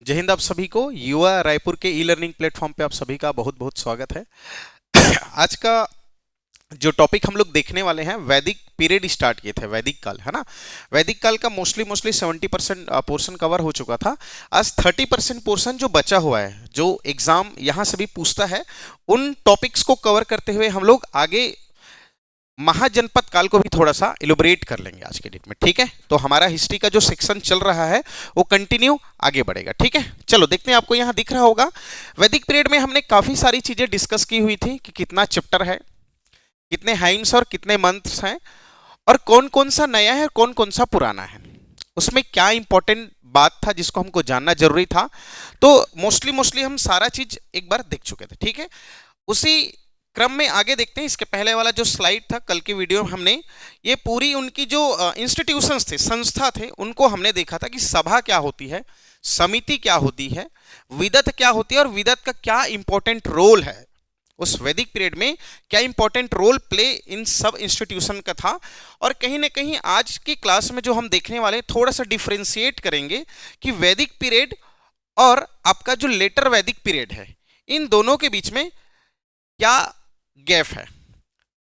जय हिंद। आप सभी को युवा रायपुर के ई लर्निंग प्लेटफॉर्म पे आप सभी का बहुत बहुत स्वागत है। आज का जो टॉपिक हम लोग देखने वाले हैं, वैदिक पीरियड स्टार्ट किए थे, वैदिक काल है ना। वैदिक काल का मोस्टली 70% पोर्शन कवर हो चुका था। आज 30% पोर्शन जो बचा हुआ है, जो एग्जाम यहाँ से भी पूछता है, उन टॉपिक्स को कवर करते हुए हम लोग आगे महाजनपद काल को भी थोड़ा सा इलोबरेट कर लेंगे आज के डेट में। ठीक है, तो हमारा हिस्ट्री का जो सेक्शन चल रहा है वो कंटिन्यू आगे बढ़ेगा। ठीक है, चलो देखते हैं। आपको यहाँ दिख रहा होगा, वैदिक पीरियड में हमने काफी सारी चीजें डिस्कस की हुई थी कि कितना चैप्टर है, कितने हाइम्स और कितने मंथ्स हैं, और कौन कौन सा नया है, कौन कौन सा पुराना है, उसमें क्या इंपॉर्टेंट बात था जिसको हमको जानना जरूरी था। तो मोस्टली हम सारा चीज एक बार देख चुके थे। ठीक है, उसी क्रम में आगे देखते हैं। इसके पहले वाला जो स्लाइड था कल की वीडियो में, हमने ये पूरी उनकी जो इंस्टीट्यूशंस थे, संस्था थे, उनको हमने देखा था कि सभा क्या होती है, समिति क्या होती है, विदत क्या होती है, और विदत का क्या इंपॉर्टेंट रोल है उस वैदिक पीरियड में, क्या इंपॉर्टेंट रोल प्ले इन सब इंस्टीट्यूशन का था। और कहीं ना कहीं आज की क्लास में जो हम देखने वाले, थोड़ा सा डिफ्रेंशिएट करेंगे कि वैदिक पीरियड और आपका जो लेटर वैदिक पीरियड है, इन दोनों के बीच में क्या गैप है,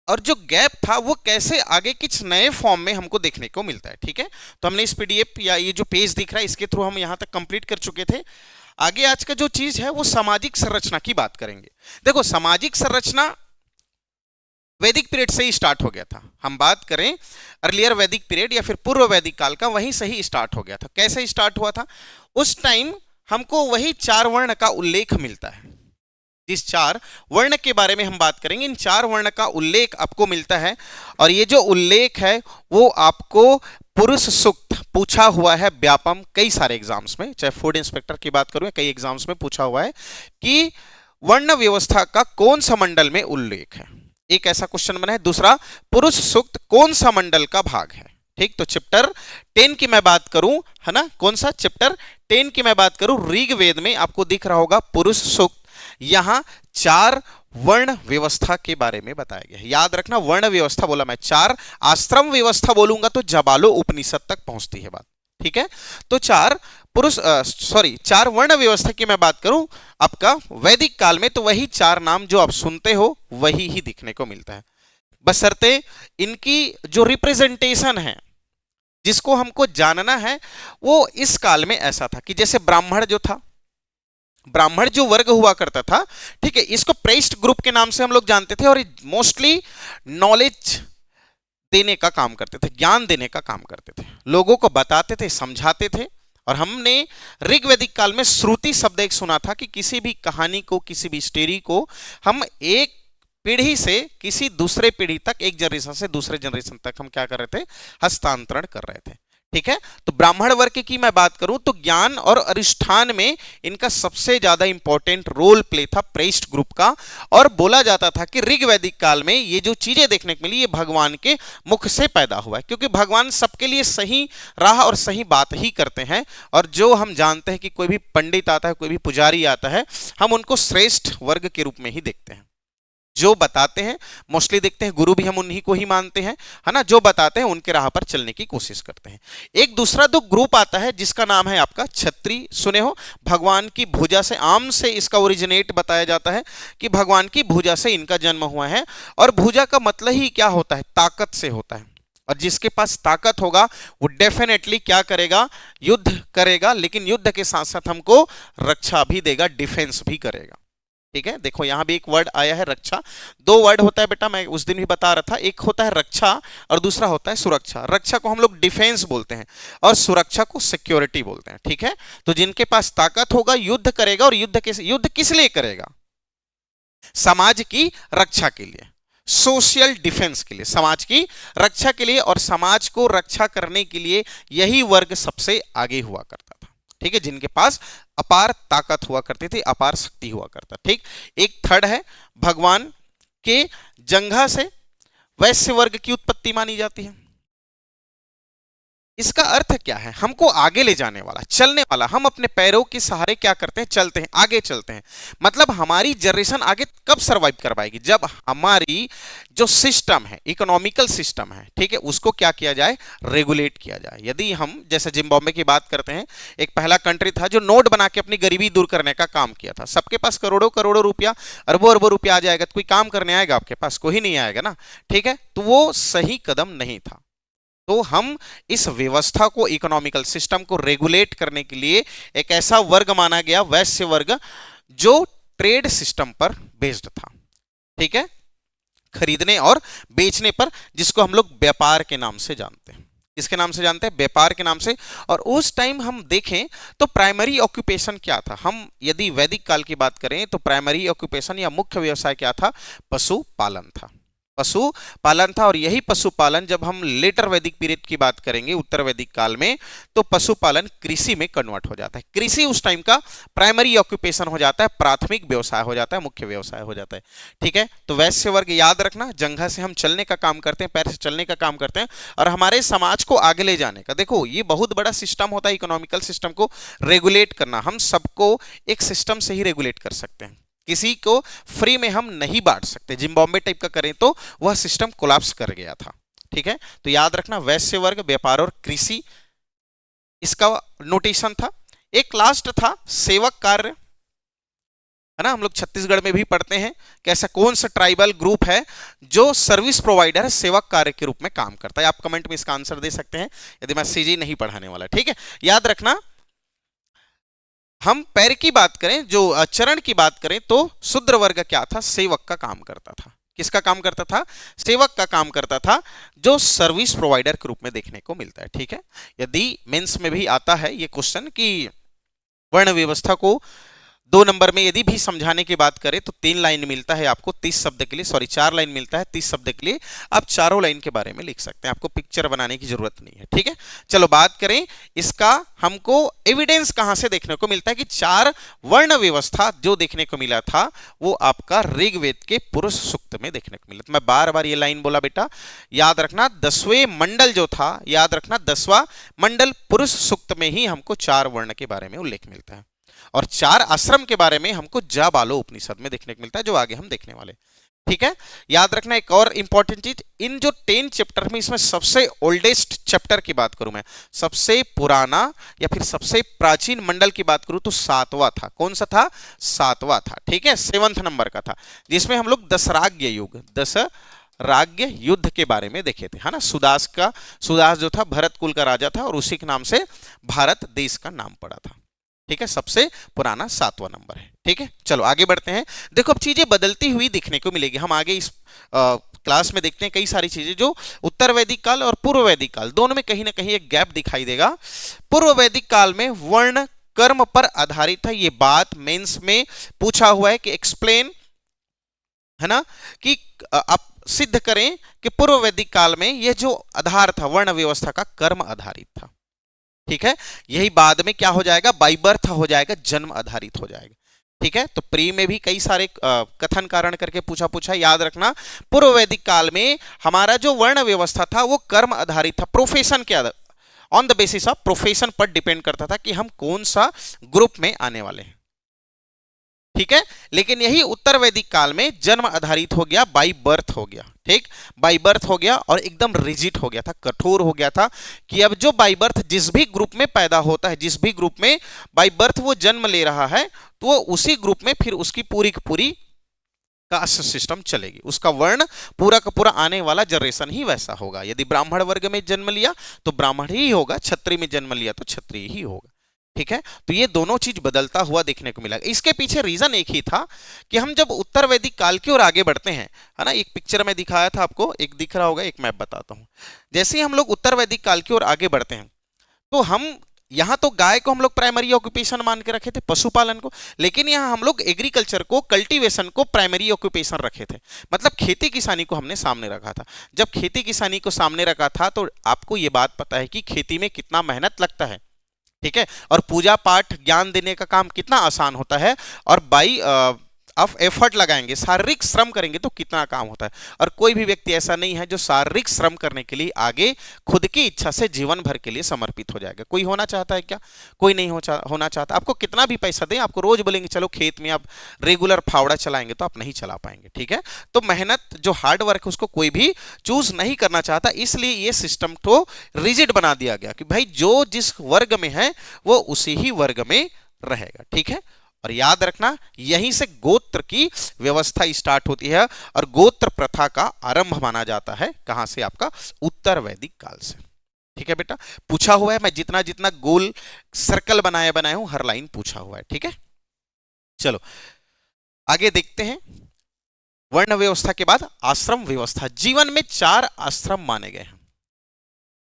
और जो गैप था वो कैसे आगे किस नए फॉर्म में हमको देखने को मिलता है। ठीक है, तो हमने इस पीडीएफ या ये जो पेज दिख रहा है, इसके थ्रू हम यहां तक कंप्लीट कर चुके थे। आगे आज का जो चीज है वो सामाजिक संरचना की बात करेंगे। देखो, सामाजिक संरचना वैदिक पीरियड से ही स्टार्ट हो गया था। हम बात करें अर्लियर वैदिक पीरियड या फिर पूर्व वैदिक काल का, वहीं से ही स्टार्ट हो गया था। कैसे स्टार्ट हुआ था? उस टाइम हमको वही 4 वर्ण का उल्लेख मिलता है। जिस 4 वर्ण के बारे में हम बात करेंगे, इन 4 वर्ण का उल्लेख आपको मिलता है, और ये जो उल्लेख है वो आपको पुरुष सूक्त पूछा हुआ है व्यापम कई सारे एग्जाम्स में, चाहे फूड इंस्पेक्टर की बात करूं, कई एग्जाम्स में पूछा हुआ है कि वर्ण व्यवस्था का कौन सा मंडल में उल्लेख है। एक ऐसा क्वेश्चन बना है। दूसरा, पुरुष सूक्त कौन सा मंडल का भाग है। ठीक, तो चैप्टर 10 की मैं बात करूं, है ना, कौन सा चैप्टर 10 की मैं बात करूं, ऋग्वेद में आपको दिख रहा होगा पुरुष सूक्त। यहां 4 वर्ण व्यवस्था के बारे में बताया गया है। याद रखना, वर्ण व्यवस्था बोला मैं, 4 आश्रम व्यवस्था बोलूंगा तो जबालो उपनिषद तक पहुंचती है बात। ठीक है, तो 4 वर्ण व्यवस्था की मैं बात करूं आपका वैदिक काल में, तो वही 4 नाम जो आप सुनते हो वही ही दिखने को मिलता है, बशर्ते इनकी जो रिप्रेजेंटेशन है जिसको हमको जानना है, वो इस काल में ऐसा था कि जैसे ब्राह्मण जो था, ब्राह्मण जो वर्ग हुआ करता था, ठीक है, इसको प्रेस्ट ग्रुप के नाम से हम लोग जानते थे, और मोस्टली नॉलेज देने का काम करते थे, ज्ञान देने का काम करते थे, लोगों को बताते थे, समझाते थे। और हमने ऋग्वैदिक काल में श्रुति शब्द एक सुना था कि किसी भी कहानी को, किसी भी स्टोरी को हम एक पीढ़ी से किसी दूसरे पीढ़ी तक, एक जनरेशन से दूसरे जनरेशन तक हम क्या कर रहे थे, हस्तांतरण कर रहे थे। ठीक है, तो ब्राह्मण वर्ग की मैं बात करूं तो ज्ञान और अनुष्ठान में इनका सबसे ज्यादा इंपॉर्टेंट रोल प्ले था प्रेस्ट ग्रुप का। और बोला जाता था कि ऋग्वैदिक काल में ये जो चीजें देखने को मिली, ये भगवान के मुख से पैदा हुआ है, क्योंकि भगवान सबके लिए सही राह और सही बात ही करते हैं। और जो हम जानते हैं कि कोई भी पंडित आता है, कोई भी पुजारी आता है, हम उनको श्रेष्ठ वर्ग के रूप में ही देखते हैं। जो बताते हैं, मोस्टली देखते हैं गुरु भी हम उन्हीं को ही मानते हैं, है ना, जो बताते हैं उनके राह पर चलने की कोशिश करते हैं। एक दूसरा दो ग्रुप आता है जिसका नाम है आपका क्षत्रिय। सुने हो, भगवान की भुजा से, आम से इसका ओरिजिनेट बताया जाता है कि भगवान की भुजा से इनका जन्म हुआ है। और भुजा का मतलब ही क्या होता है? ताकत से होता है। और जिसके पास ताकत होगा वो डेफिनेटली क्या करेगा? युद्ध करेगा, लेकिन युद्ध के साथ साथ हमको रक्षा भी देगा, डिफेंस भी करेगा। ठीक है, देखो यहां भी एक वर्ड आया है रक्षा। 2 वर्ड होता है बेटा, मैं उस दिन भी बता रहा था, एक होता है रक्षा और दूसरा होता है सुरक्षा। रक्षा को हम लोग डिफेंस बोलते हैं और सुरक्षा को सिक्योरिटी बोलते हैं। ठीक है, तो जिनके पास ताकत होगा युद्ध करेगा, और युद्ध किस लिए करेगा? समाज की रक्षा के लिए, सोशल डिफेंस के लिए, समाज की रक्षा के लिए। और समाज को रक्षा करने के लिए यही वर्ग सबसे आगे हुआ करता था। ठीक है, जिनके पास अपार ताकत हुआ करती थी, अपार शक्ति हुआ करता। ठीक, एक थर्ड है, भगवान के जंघा से वैश्य वर्ग की उत्पत्ति मानी जाती है। इसका अर्थ क्या है? हमको आगे ले जाने वाला, चलने वाला। हम अपने पैरों के सहारे क्या करते हैं? चलते हैं, आगे चलते हैं। मतलब हमारी जनरेशन आगे कब सरवाइव कर पाएगी? जब हमारी जो सिस्टम है, इकोनॉमिकल सिस्टम है, ठीक है, उसको क्या किया जाए? रेगुलेट किया जाए। यदि हम जैसे जिम्बाब्वे की बात करते हैं, एक पहला कंट्री था जो नोट बना के अपनी गरीबी दूर करने का काम किया था। सबके पास करोड़ों करोड़ों रुपया, अरबों अरबों रुपया आ जाएगा तो कोई काम करने आएगा आपके पास? कोई नहीं आएगा ना, ठीक है। तो वो सही कदम नहीं था। तो हम इस व्यवस्था को, इकोनॉमिकल सिस्टम को रेगुलेट करने के लिए एक ऐसा वर्ग माना गया, वैश्य वर्ग, जो ट्रेड सिस्टम पर बेस्ड था, ठीक है, खरीदने और बेचने पर, जिसको हम लोग व्यापार के नाम से जानते हैं। किसके नाम से जानते हैं? व्यापार के नाम से। और उस टाइम हम देखें तो प्राइमरी ऑक्यूपेशन क्या था? हम यदि वैदिक काल की बात करें तो प्राइमरी ऑक्यूपेशन या मुख्य व्यवसाय क्या था? पशुपालन था। पशुपालन था। और यही पशुपालन जब हम लेटर वैदिक पीरियड की बात करेंगे, उत्तर वैदिक काल में, तो पशुपालन कृषि में कन्वर्ट हो जाता है। कृषि उस टाइम का प्राइमरी ऑक्यूपेशन हो जाता है, प्राथमिक व्यवसाय हो जाता है, मुख्य व्यवसाय हो जाता है, ठीक है। तो वैश्य वर्ग याद रखना, जंघा से हम चलने का काम करते हैं, पैर से चलने का काम करते हैं, और हमारे समाज को आगे ले जाने का। देखो ये बहुत बड़ा सिस्टम होता है, इकोनॉमिकल सिस्टम को रेगुलेट करना। हम सबको एक सिस्टम से ही रेगुलेट कर सकते हैं, किसी को फ्री में हम नहीं बांट सकते। जिम्बाब्वे टाइप का करें तो वह सिस्टम कोलैप्स कर गया था, ठीक है। तो याद रखना, वैश्य वर्ग, व्यापार और कृषि, इसका नोटेशन था। एक लास्ट था सेवक कार्य, है ना। हम लोग छत्तीसगढ़ में भी पढ़ते हैं कि ऐसा कौन सा ट्राइबल ग्रुप है जो सर्विस प्रोवाइडर है, सेवक कार्य के रूप में काम करता है। आप कमेंट में इसका आंसर दे सकते हैं यदि मैं सीजी नहीं पढ़ाने वाला, ठीक है। याद रखना, हम पैर की बात करें, जो चरण की बात करें, तो शूद्र वर्ग क्या था? सेवक का काम करता था। किसका काम करता था? सेवक का काम करता था, जो सर्विस प्रोवाइडर के रूप में देखने को मिलता है, ठीक है। यदि मेंस में भी आता है ये क्वेश्चन कि वर्ण व्यवस्था को 2 नंबर में यदि भी समझाने की बात करें तो 3 लाइन मिलता है आपको 30 शब्द के लिए, सॉरी 4 लाइन मिलता है 30 शब्द के लिए। आप चारों लाइन के बारे में लिख सकते हैं, आपको पिक्चर बनाने की जरूरत नहीं है, ठीक है। चलो बात करें इसका, हमको एविडेंस कहां से देखने को मिलता है कि 4 वर्ण व्यवस्था जो देखने को मिला था वो आपका ऋग्वेद के पुरुष सूक्त में देखने को मिला। तो मैं बार बार ये लाइन बोला बेटा, याद रखना 10वें मंडल जो था, याद रखना 10वां मंडल पुरुष सूक्त में ही हमको 4 वर्ण के बारे में उल्लेख मिलता है। और 4 आश्रम के बारे में हमको जाबालो उपनिषद में देखने को मिलता है, जो आगे हम देखने वाले, ठीक है। याद रखना एक और इंपॉर्टेंट चीज, इन जो 10 चैप्टर में, इसमें सबसे ओल्डेस्ट चैप्टर की बात करूं मैं, सबसे पुराना या फिर सबसे प्राचीन मंडल की बात करूं तो 7वां था। कौन सा था? 7वां था, ठीक है, 7वें नंबर का था, जिसमें हम लोग दशराज्ञ युग, दशराज्ञ युद्ध के बारे में देखे थे, है ना। सुदास जो था भरत कुल का राजा था, और उसी के नाम से भारत देश का नाम पड़ा था, ठीक है। सबसे पुराना 7वां नंबर है, ठीक है। चलो आगे बढ़ते हैं। देखो अब चीजें बदलती हुई दिखने को मिलेगी। हम आगे इस क्लास में देखते हैं कई सारी चीजें जो उत्तर वैदिक काल और पूर्व वैदिक काल दोनों में कहीं ना कहीं एक गैप दिखाई देगा। पूर्व वैदिक काल में वर्ण कर्म पर आधारित है, ये बात मेंस में पूछा हुआ है कि एक्सप्लेन, है ना, कि आप सिद्ध करें कि पूर्व वैदिक काल में यह जो आधार था वर्ण व्यवस्था का, कर्म आधारित था, ठीक है। यही बाद में क्या हो जाएगा? बाय बर्थ हो जाएगा, जन्म आधारित हो जाएगा, ठीक है। तो प्री में भी कई सारे कथन कारण करके पूछा। याद रखना, पूर्व वैदिक काल में हमारा जो वर्ण व्यवस्था था वो कर्म आधारित था, प्रोफेशन के आधार, on the basis of profession पर डिपेंड करता था कि हम कौन सा ग्रुप में आने वाले हैं, ठीक है। लेकिन यही उत्तर वैदिक काल में जन्म आधारित हो गया, बाय बर्थ हो गया, ठीक, बाय बर्थ हो गया, और एकदम रिजिड हो गया था, कठोर हो गया था कि अब जो बाय बर्थ जिस भी ग्रुप में पैदा होता है, जिस भी ग्रुप में बाय बर्थ वो जन्म ले रहा है, तो वो उसी ग्रुप में फिर उसकी पूरी की पूरी कास्ट सिस्टम चलेगी, उसका वर्ण पूरा का पूरा आने वाला जनरेशन ही वैसा होगा। यदि ब्राह्मण वर्ग में जन्म लिया तो ब्राह्मण ही होगा, क्षत्रिय में जन्म लिया तो क्षत्रिय ही होगा, ठीक है। तो ये दोनों चीज बदलता हुआ देखने को मिला। इसके पीछे रीजन एक ही था कि हम जब उत्तर वैदिक काल की ओर आगे बढ़ते हैं, है ना, एक पिक्चर में दिखाया था आपको, एक दिख रहा होगा, एक मैं बताता हूं। जैसे ही हम लोग उत्तर वैदिक काल की ओर आगे बढ़ते हैं तो हम यहां तो गाय को हम लोग प्राइमरी ऑक्यूपेशन मान के रखे थे, पशुपालन को, लेकिन यहां हम लोग एग्रीकल्चर को, कल्टीवेशन को प्राइमरी ऑक्यूपेशन रखे थे। मतलब खेती किसानी को हमने सामने रखा था। जब खेती किसानी को सामने रखा था तो आपको यह बात पता है कि खेती में कितना मेहनत लगता है, ठीक है, और पूजा पाठ ज्ञान देने का काम कितना आसान होता है, और बाई आप एफर्ट लगाएंगे, शारीरिक श्रम करेंगे तो कितना काम होता है। और कोई भी व्यक्ति ऐसा नहीं है जो शारीरिक श्रम करने के लिए आगे खुद की इच्छा से जीवन भर के लिए समर्पित हो जाएगा। कोई होना चाहता है क्या? कोई नहीं होना चाहता। आपको कितना भी पैसा दें, आपको रोज बोलेंगे चलो खेत में, आप रेगुलर फावड़ा चलाएंगे तो आप नहीं चला पाएंगे। ठीक है, तो मेहनत जो हार्ड वर्क है उसको कोई भी चूज नहीं करना चाहता, इसलिए ये सिस्टम तो रिजिड बना दिया गया कि भाई जो जिस वर्ग में है वो उसी ही वर्ग में रहेगा। ठीक है, और याद रखना यहीं से गोत्र की व्यवस्था स्टार्ट होती है और गोत्र प्रथा का आरंभ माना जाता है कहां से? आपका उत्तर वैदिक काल से। ठीक है बेटा, पूछा हुआ है, मैं जितना जितना गोल सर्कल बनाए हूं हर लाइन पूछा हुआ है। ठीक है, चलो आगे देखते हैं। वर्ण व्यवस्था के बाद आश्रम व्यवस्था। जीवन में 4 आश्रम माने गए हैं।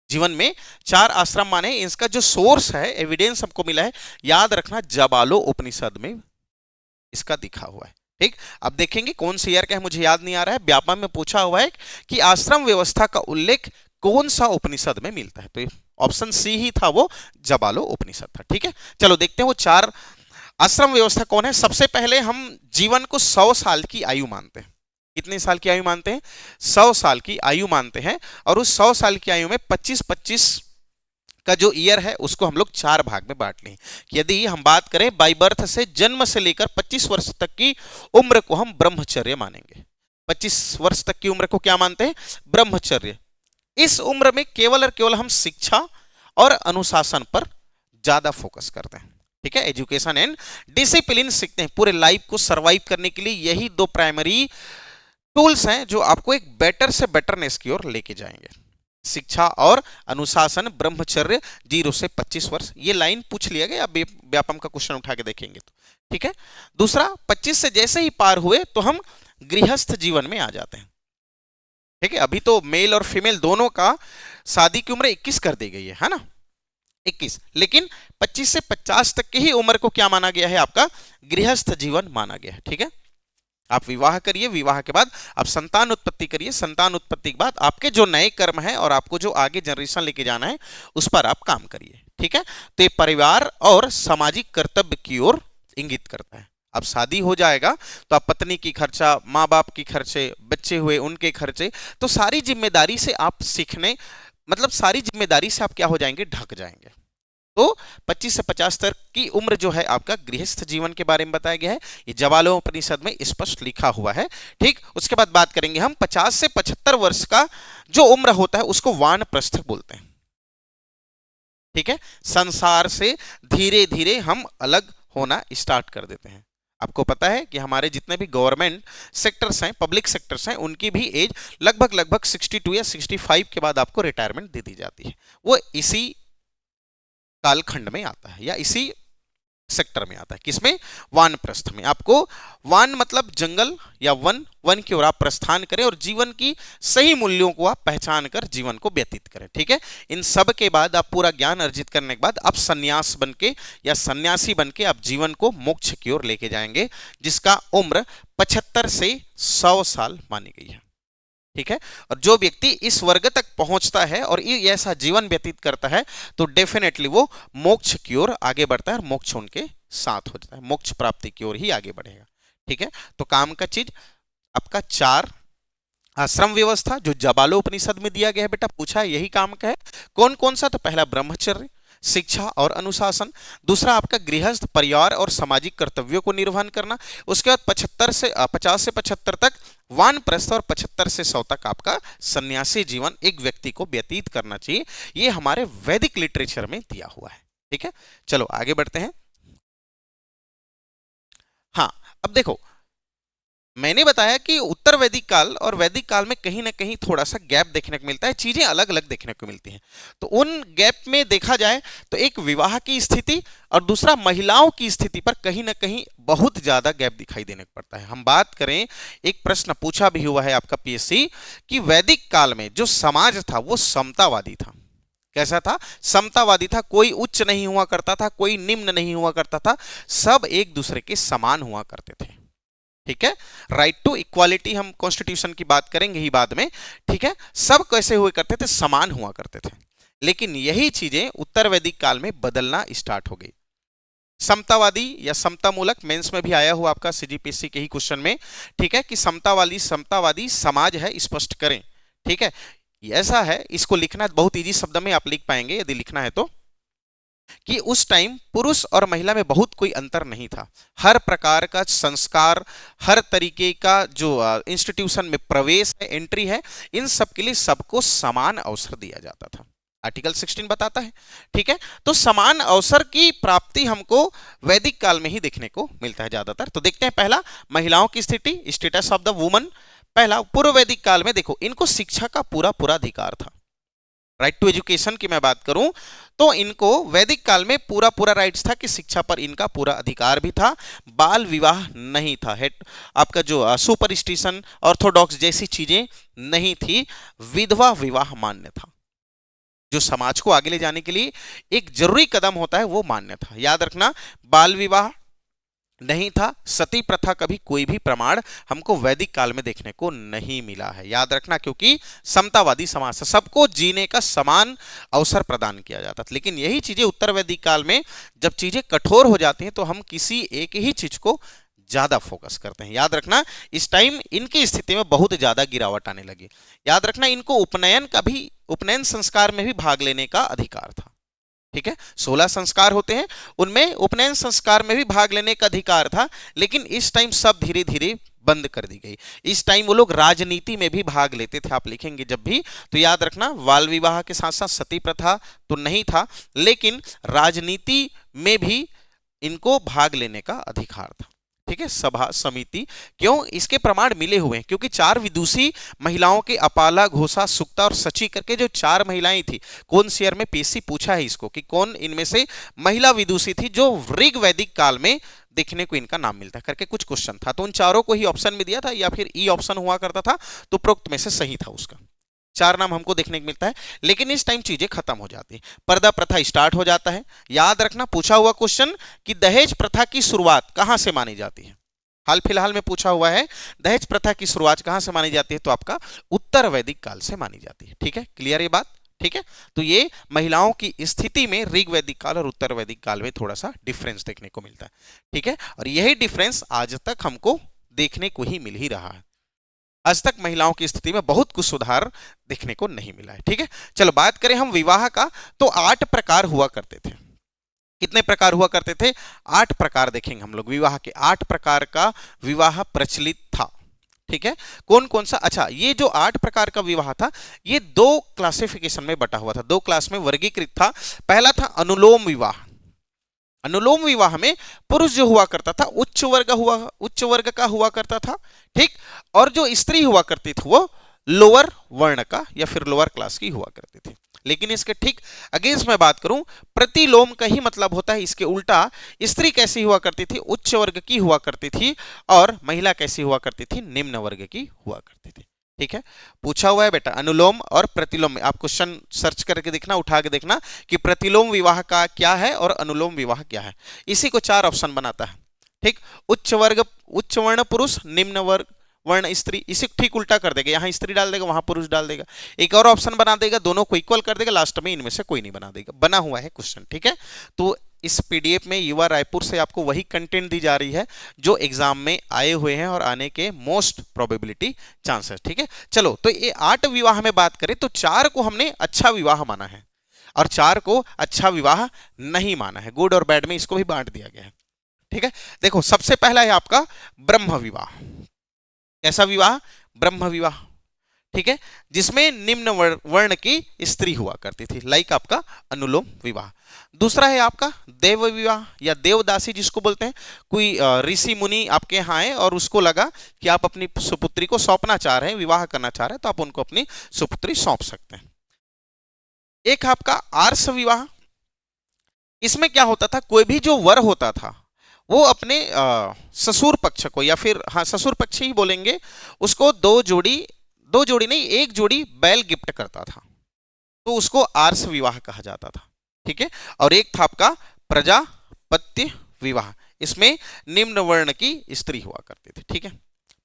जीवन में 4 आश्रम माने, इसका जो सोर्स है, एविडेंस हमको मिला है, याद रखना जबालो उपनिषद में इसका दिखा हुआ है। ठीक, अब देखेंगे कौन से ईयर का है, मुझे याद नहीं आ रहा है। व्यापम में पूछा हुआ है कि आश्रम व्यवस्था का उल्लेख कौन सा उपनिषद में मिलता है, तो ऑप्शन सी ही था, वो जबालो उपनिषद था। ठीक है, चलो देखते हैं वो 4 आश्रम व्यवस्था कौन है। सबसे पहले हम जीवन को 100 साल की आयु मानते हैं। कितने साल की आयु मानते हैं? 100 साल की आयु मानते हैं। और उस 100 साल की आयु में 25-25 का जो ईयर है उसको हम लोग 4 भाग में बांट लें। यदि हम बात करें बाय बर्थ से, जन्म से लेकर 25 वर्ष तक की उम्र को हम ब्रह्मचर्य मानेंगे। 25 वर्ष तक की उम्र को क्या मानते हैं? ब्रह्मचर्य। इस उम्र में केवल और केवल हम शिक्षा और अनुशासन पर ज्यादा फोकस करते हैं। ठीक है, एजुकेशन एंड डिसिप्लिन सीखते हैं। पूरे लाइफ को सरवाइव करने के लिए यही 2 प्राइमरी टूल्स हैं जो आपको एक बेटर से बेटरनेस की ओर लेके जाएंगे। शिक्षा और अनुशासन, ब्रह्मचर्य, 0 से 25 वर्ष। ये लाइन पूछ लिया गया, अब व्यापम का क्वेश्चन उठा के देखेंगे तो। ठीक है, दूसरा 25 से जैसे ही पार हुए तो हम गृहस्थ जीवन में आ जाते हैं। ठीक है, अभी तो मेल और फीमेल दोनों का शादी की उम्र 21 कर दी गई है ना, 21। लेकिन 25 से 50 तक की ही उम्र को क्या माना गया है? आपका गृहस्थ जीवन माना गया है। ठीक है, आप विवाह करिए, विवाह के बाद आप संतान उत्पत्ति करिए, संतान उत्पत्ति के बाद आपके जो नए कर्म है और आपको जो आगे जनरेशन लेके जाना है उस पर आप काम करिए। ठीक है, तो ये परिवार और सामाजिक कर्तव्य की ओर इंगित करता है। अब शादी हो जाएगा तो आप पत्नी की खर्चा, माँ बाप की खर्चे, बच्चे हुए उनके खर्चे, तो सारी जिम्मेदारी से आप सीखने, मतलब सारी जिम्मेदारी से आप क्या हो जाएंगे? ढक जाएंगे। तो 25 से 50 तक की उम्र जो है आपका गृहस्थ जीवन के बारे में बताया गया है, ये जबालो उपनिषद में स्पष्ट लिखा हुआ है। ठीक, उसके बाद बात करेंगे हम 50 से 75 वर्ष का जो उम्र होता है उसको वानप्रस्थ बोलते हैं। ठीक है, संसार से धीरे धीरे हम अलग होना स्टार्ट कर देते हैं। आपको पता है कि हमारे जितने भी गवर्नमेंट सेक्टर्स हैं, पब्लिक सेक्टर्स हैं, उनकी भी एज लगभग 62 या 65 के बाद आपको रिटायरमेंट दे दी जाती है। वो इसी कालखंड में आता है या इसी सेक्टर में आता है। किसमें? वानप्रस्थ में। आपको वान मतलब जंगल या वन, वन की ओर आप प्रस्थान करें और जीवन की सही मूल्यों को आप पहचान कर जीवन को व्यतीत करें। ठीक है, इन सब के बाद आप पूरा ज्ञान अर्जित करने के बाद आप सन्यास बनके या सन्यासी बनके आप जीवन को मोक्ष की ओर लेके जाएंगे, जिसका उम्र 75 से 100 साल मानी गई है। ठीक है, और जो व्यक्ति इस वर्ग तक पहुंचता है और ऐसा जीवन व्यतीत करता है तो डेफिनेटली वो मोक्ष की ओर आगे बढ़ता है और मोक्ष उनके साथ हो जाता है, मोक्ष प्राप्ति की ओर ही आगे बढ़ेगा। ठीक है, तो काम का चीज आपका 4 आश्रम व्यवस्था जो जबालो उपनिषद में दिया गया है बेटा, पूछा यही काम का है। कौन कौन सा? तो पहला ब्रह्मचर्य, शिक्षा और अनुशासन। दूसरा आपका गृहस्थ, परिवार और सामाजिक कर्तव्यों को निर्वहन करना। उसके बाद 50 से 75 तक वानप्रस्थ और 75 से 100 तक आपका सन्यासी जीवन एक व्यक्ति को व्यतीत करना चाहिए। ये हमारे वैदिक लिटरेचर में दिया हुआ है। ठीक है, चलो आगे बढ़ते हैं। हाँ, अब देखो मैंने बताया कि उत्तर वैदिक काल और वैदिक काल में कहीं ना कहीं थोड़ा सा गैप देखने को मिलता है, चीजें अलग अलग देखने को मिलती हैं। तो उन गैप में देखा जाए तो एक विवाह की स्थिति और दूसरा महिलाओं की स्थिति पर कहीं ना कहीं बहुत ज्यादा गैप दिखाई देने को पड़ता है। हम बात करें, एक प्रश्न पूछा भी हुआ है आपका पीएससी कि वैदिक काल में जो समाज था वो समतावादी था। कैसा था? समतावादी था। कोई उच्च नहीं हुआ करता था, कोई निम्न नहीं हुआ करता था, सब एक दूसरे के समान हुआ करते थे। ठीक है, राइट टू इक्वालिटी, हम कॉन्स्टिट्यूशन की बात करेंगे ही बाद में। ठीक है, सब कैसे हुए करते थे? समान हुआ करते थे। लेकिन यही चीजें उत्तर वैदिक काल में बदलना स्टार्ट हो गई। समतावादी या समतामूलक, मेंस में भी आया हुआ आपका सीजीपीएससी के ही क्वेश्चन में, ठीक है, कि समतावादी समाज है स्पष्ट करें, ठीक है। ऐसा है, इसको लिखना बहुत इजी शब्द में आप लिख पाएंगे यदि लिखना है तो, कि उस टाइम पुरुष और महिला में बहुत कोई अंतर नहीं था। हर प्रकार का संस्कार, हर तरीके का जो इंस्टीट्यूशन में प्रवेश है, एंट्री है, इन सब के लिए सबको समान अवसर दिया जाता था। आर्टिकल 16 बताता है, ठीक है। तो समान अवसर की प्राप्ति हमको वैदिक काल में ही देखने को मिलता है ज्यादातर। तो देखते हैं पहला, महिलाओं की स्थिति, स्टेटस ऑफ द वुमन। पहला, पूर्व वैदिक काल में देखो इनको शिक्षा का पूरा पूरा अधिकार था। राइट टू एजुकेशन की मैं बात करूं तो इनको वैदिक काल में पूरा पूरा राइट्स था कि शिक्षा पर इनका पूरा अधिकार भी था। बाल विवाह नहीं था, आपका जो सुपरस्टिशन, ऑर्थोडॉक्स जैसी चीजें नहीं थी। विधवा विवाह मान्य था, जो समाज को आगे ले जाने के लिए एक जरूरी कदम होता है वो मान्य था। याद रखना, बाल विवाह नहीं था। सती प्रथा का भी कोई भी प्रमाण हमको वैदिक काल में देखने को नहीं मिला है। याद रखना, क्योंकि समतावादी समाज से सबको जीने का समान अवसर प्रदान किया जाता था। लेकिन यही चीजें उत्तर वैदिक काल में जब चीजें कठोर हो जाती हैं तो हम किसी एक ही चीज को ज्यादा फोकस करते हैं। याद रखना, इस टाइम इनकी स्थिति में बहुत ज्यादा गिरावट आने लगी। याद रखना, इनको उपनयन संस्कार में भी भाग लेने का अधिकार था, ठीक है। 16 संस्कार होते हैं, उनमें उपनयन संस्कार में भी भाग लेने का अधिकार था। लेकिन इस टाइम सब धीरे धीरे बंद कर दी गई। इस टाइम वो लोग राजनीति में भी भाग लेते थे, आप लिखेंगे जब भी तो याद रखना, बाल विवाह के साथ साथ सती प्रथा तो नहीं था, लेकिन राजनीति में भी इनको भाग लेने का अधिकार था, ठीक है। सभा समिति, क्यों, इसके प्रमाण मिले हुए हैं, क्योंकि 4 विदुषी महिलाओं के अपाला, घोषा, सुक्ता और सची करके जो 4 महिलाएं थी, कौन से ईयर में पीएससी पूछा है इसको कि कौन इनमें से महिला विदुषी थी जो ऋग वैदिक काल में देखने को इनका नाम मिलता है करके कुछ क्वेश्चन था। तो उन चारों को ही ऑप्शन में दिया था, या फिर ई ऑप्शन हुआ करता था, तो प्रोक्त में से सही था उसका। 4 नाम हमको देखने को मिलता है। लेकिन इस टाइम चीजें खत्म हो जाती है, पर्दा प्रथा स्टार्ट हो जाता है। याद रखना, पूछा हुआ क्वेश्चन कि दहेज प्रथा की शुरुआत कहां से मानी जाती है, हाल फिलहाल में पूछा हुआ है, दहेज प्रथा की शुरुआत कहां से मानी जाती है, तो आपका उत्तर वैदिक काल से मानी जाती है, ठीक है। क्लियर ये बात, ठीक है। तो ये महिलाओं की स्थिति में ऋग वैदिक काल और उत्तर वैदिक काल में थोड़ा सा डिफरेंस देखने को मिलता है, ठीक है। और यही डिफरेंस आज तक हमको देखने को ही मिल ही रहा है। आज तक महिलाओं की स्थिति में बहुत कुछ सुधार देखने को नहीं मिला है, ठीक है। चलो बात करें हम विवाह का, तो 8 प्रकार हुआ करते थे। कितने प्रकार हुआ करते थे? 8 प्रकार देखेंगे हम लोग विवाह के। 8 प्रकार का विवाह प्रचलित था, ठीक है। कौन कौन सा? अच्छा, ये जो 8 प्रकार का विवाह था, ये 2 क्लासिफिकेशन में बटा हुआ था, 2 क्लास में वर्गीकृत था। पहला था अनुलोम विवाह। अनुलोम विवाह में पुरुष जो हुआ करता था उच्च वर्ग का हुआ करता था, ठीक। और जो स्त्री हुआ करती थी वो लोअर वर्ण का या फिर लोअर क्लास की हुआ करती थी। लेकिन इसके ठीक अगेंस्ट मैं बात करूं, प्रतिलोम का ही मतलब होता है इसके उल्टा। स्त्री कैसी हुआ करती थी? उच्च वर्ग की हुआ करती थी। और महिला कैसी हुआ करती थी? निम्न वर्ग की हुआ करती थी, ठीक है। पूछा हुआ है बेटा अनुलोम और प्रतिलोम में, आप क्वेश्चन सर्च करके देखना, उठा के देखना कि प्रतिलोम विवाह का क्या है और अनुलोम विवाह क्या है। इसी को 4 ऑप्शन बनाता है, ठीक। उच्च वर्ण पुरुष, निम्न वर्ग वर्ण स्त्री, इसे ठीक उल्टा कर देगा, यहां स्त्री डाल देगा वहां पुरुष डाल देगा, एक और ऑप्शन बना देगा, दोनों को इक्वल कर देगा, लास्ट में इनमें से कोई नहीं बना देगा। बना हुआ है क्वेश्चन, ठीक है। तो इस पीडीएफ में युवा रायपुर से आपको वही कंटेंट दी जा रही है जो एग्जाम में आए हुए हैं और आने के मोस्ट प्रोबेबिलिटी चांसेस, ठीक है। चलो, तो ये 8 विवाह में बात करें तो 4 को हमने अच्छा विवाह माना है और 4 को अच्छा विवाह नहीं माना है। गुड और बैड में इसको भी बांट दिया गया है, ठीक है। देखो, सबसे पहला है आपका ब्रह्म विवाह। ऐसा विवाह ब्रह्म विवाह, ठीक है, जिसमें निम्न वर्ण की स्त्री हुआ करती थी, लाइक आपका अनुलोम विवाह। दूसरा है आपका देव विवाह या देवदासी जिसको बोलते हैं। कोई ऋषि मुनि आपके यहाँ आए और उसको लगा कि आप अपनी सुपुत्री को सौंपना चाह रहे हैं, विवाह करना चाह रहे हैं, तो आप उनको अपनी सुपुत्री सौंप सकते हैं। एक आपका आर्ष विवाह। इसमें क्या होता था, कोई भी जो वर होता था वो अपने ससुर पक्ष को, या फिर हाँ ससुर पक्ष ही बोलेंगे उसको, 2 जोड़ी नहीं 1 जोड़ी बैल गिफ्ट करता था, तो उसको आर्ष विवाह कहा जाता था, ठीक है। और एक था आपका प्रजापत्य विवाह, इसमें निम्न वर्ण की स्त्री हुआ करती थी, ठीक है।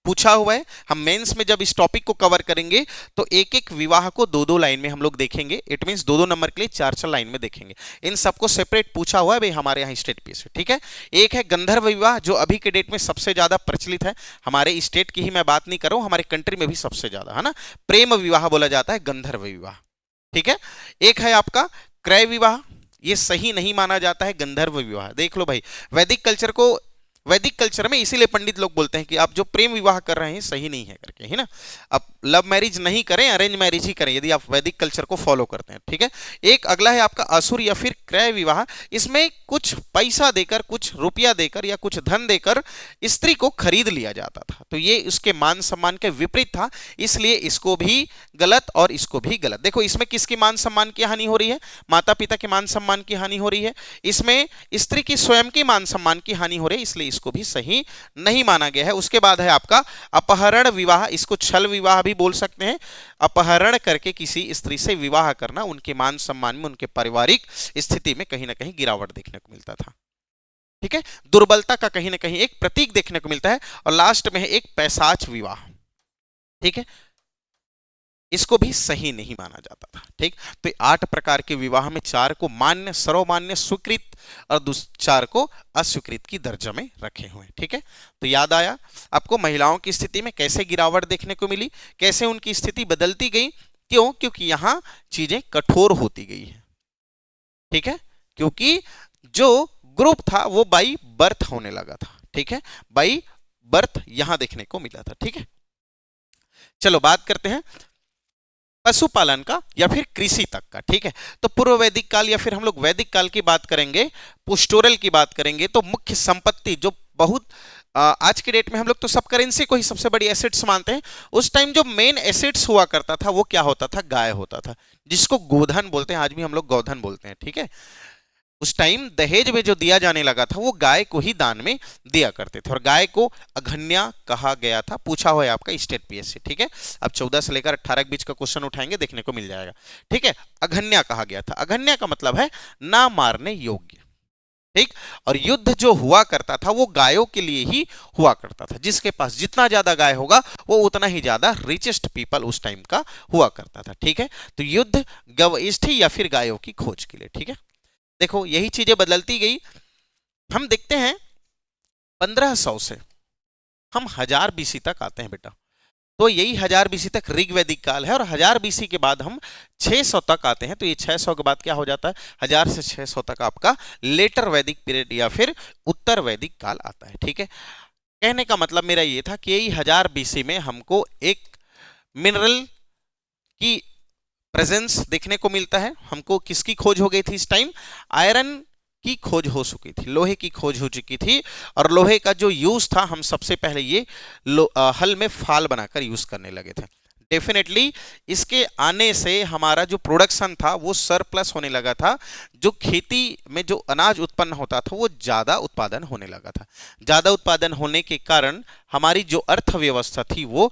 पूछा हुआ है। हम मेंस में जब इस टॉपिक को कवर करेंगे तो एक एक विवाह को दो दो लाइन में हम लोग देखेंगे। इट मींस दो दो नंबर के लिए चार चार लाइन में देखेंगे। इन सबको सेपरेट पूछा हुआ है भाई हमारे यहाँ स्टेट पीएस से, ठीक है। एक है गंधर्व विवाह, जो अभी के डेट में सबसे ज्यादा प्रचलित है। हमारे स्टेट की ही मैं बात नहीं कर रहा हूं, हमारे कंट्री में भी सबसे ज्यादा, है ना। प्रेम विवाह बोला जाता है गंधर्व विवाह, ठीक है। एक है आपका क्रय विवाह, ये सही नहीं माना जाता है गंधर्व विवाह। देख लो भाई, वैदिक कल्चर में इसीलिए पंडित लोग बोलते हैं कि आप जो प्रेम विवाह कर रहे हैं सही नहीं है करके, है ना। आप लव मैरिज नहीं करें, अरेंज मैरिज ही करें यदि आप वैदिक कल्चर को फॉलो करते हैं, ठीक है। एक अगला है आपका असुर या फिर क्रय विवाह। इसमें कुछ पैसा देकर, कुछ रुपया देकर या कुछ धन देकर स्त्री को खरीद लिया जाता था, तो ये उसके मान सम्मान के विपरीत था, इसलिए इसको भी गलत और इसको भी गलत। देखो इसमें किसकी मान सम्मान की हानि हो रही है, माता पिता के मान सम्मान की हानि हो रही है। इसमें स्त्री की स्वयं की मान सम्मान की हानि हो रही है, इसलिए इसको भी सही नहीं माना गया है। उसके बाद है आपका अपहरण विवाह, इसको छल विवाह भी बोल सकते हैं। अपहरण करके किसी स्त्री से विवाह करना, उनके मान सम्मान में, उनके पारिवारिक स्थिति में कहीं ना कहीं गिरावट देखने को मिलता था, ठीक है। दुर्बलता का कहीं ना कहीं एक प्रतीक देखने को मिलता है। और लास्ट में है एक पैशाच विवाह, ठीक है, इसको भी सही नहीं माना जाता था, ठीक। तो 8 प्रकार के विवाह में 4 को मान्य, सर्वमान्य, स्वीकृत और 4 को अस्वीकृत की दर्जा में रखे हुए हैं, ठीक है। तो याद आया आपको महिलाओं की स्थिति में कैसे गिरावट देखने को मिली, कैसे उनकी स्थिति बदलती गई। क्यों? क्योंकि यहां चीजें कठोर होती गई है, ठीक है। क्योंकि जो ग्रुप था वो बाई बर्थ होने लगा था, ठीक है। बाई बर्थ यहां देखने को मिला था, ठीक है। चलो बात करते हैं पशुपालन का या फिर कृषि तक का, ठीक है। तो पूर्व वैदिक काल या फिर हम लोग वैदिक काल की बात करेंगे, पुस्टोरल की बात करेंगे, तो मुख्य संपत्ति जो बहुत आज के डेट में हम लोग तो सब करेंसी को ही सबसे बड़ी एसेट्स मानते हैं। उस टाइम जो मेन एसेट्स हुआ करता था वो क्या होता था, गाय होता था, जिसको गोधन बोलते हैं। आज भी हम लोग गोधन बोलते हैं, ठीक है। उस टाइम दहेज में जो दिया जाने लगा था वो गाय को ही दान में दिया करते थे, और गाय को अघन्या कहा गया था। पूछा हुआ है आपका स्टेट पीएस से, ठीक है। अब 14 से लेकर 18 के बीच का क्वेश्चन उठाएंगे, देखने को मिल जाएगा, ठीक है। अघन्या कहा गया था। अघन्या का मतलब है ना मारने योग्य, ठीक। और युद्ध जो हुआ करता था वो गायों के लिए ही हुआ करता था। जिसके पास जितना ज्यादा गाय होगा वो उतना ही ज्यादा रिचेस्ट पीपल उस टाइम का हुआ करता था, ठीक है। तो युद्ध गविष्ठी या फिर गायों की खोज के लिए, ठीक है। देखो यही चीजें बदलती गई। हम देखते हैं 1500 से हम 1000 बीसी तक आते हैं बेटा, तो यही 1000 बीसी तक ऋग्वैदिक काल है, और 1000 बीसी के बाद हम 600 तक आते हैं। तो ये 600 के बाद क्या हो जाता है, 1000 से 600 तक आपका लेटर वैदिक पीरियड या फिर उत्तर वैदिक काल आता है, ठीक है। कहने का मतलब मेरा ये था कि यही 1000 बीसी में हमको एक मिनरल की प्रेजेंस देखने को मिलता है। हमको किसकी खोज हो गई थी इस टाइम, आयरन की खोज हो चुकी थी, लोहे की खोज हो चुकी थी। और लोहे का जो यूज था, हम सबसे पहले ये हल में फाल बनाकर यूज करने लगे थे। डेफिनेटली इसके आने से हमारा जो प्रोडक्शन था वो सरप्लस होने लगा था। जो खेती में जो अनाज उत्पन्न होता था वो ज्यादा उत्पादन होने लगा था। ज्यादा उत्पादन होने के कारण हमारी जो अर्थव्यवस्था थी वो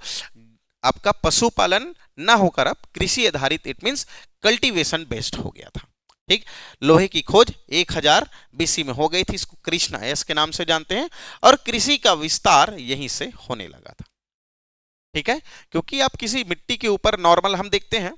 आपका पशुपालन ना होकर अब कृषि आधारित, इट मींस कल्टीवेशन बेस्ड हो गया था, ठीक। लोहे की खोज 1000 बीसी में हो गई थी, इसको कृष्णा एस के नाम से जानते हैं, और कृषि का विस्तार यहीं से होने लगा था, ठीक है। क्योंकि आप किसी मिट्टी के ऊपर नॉर्मल हम देखते हैं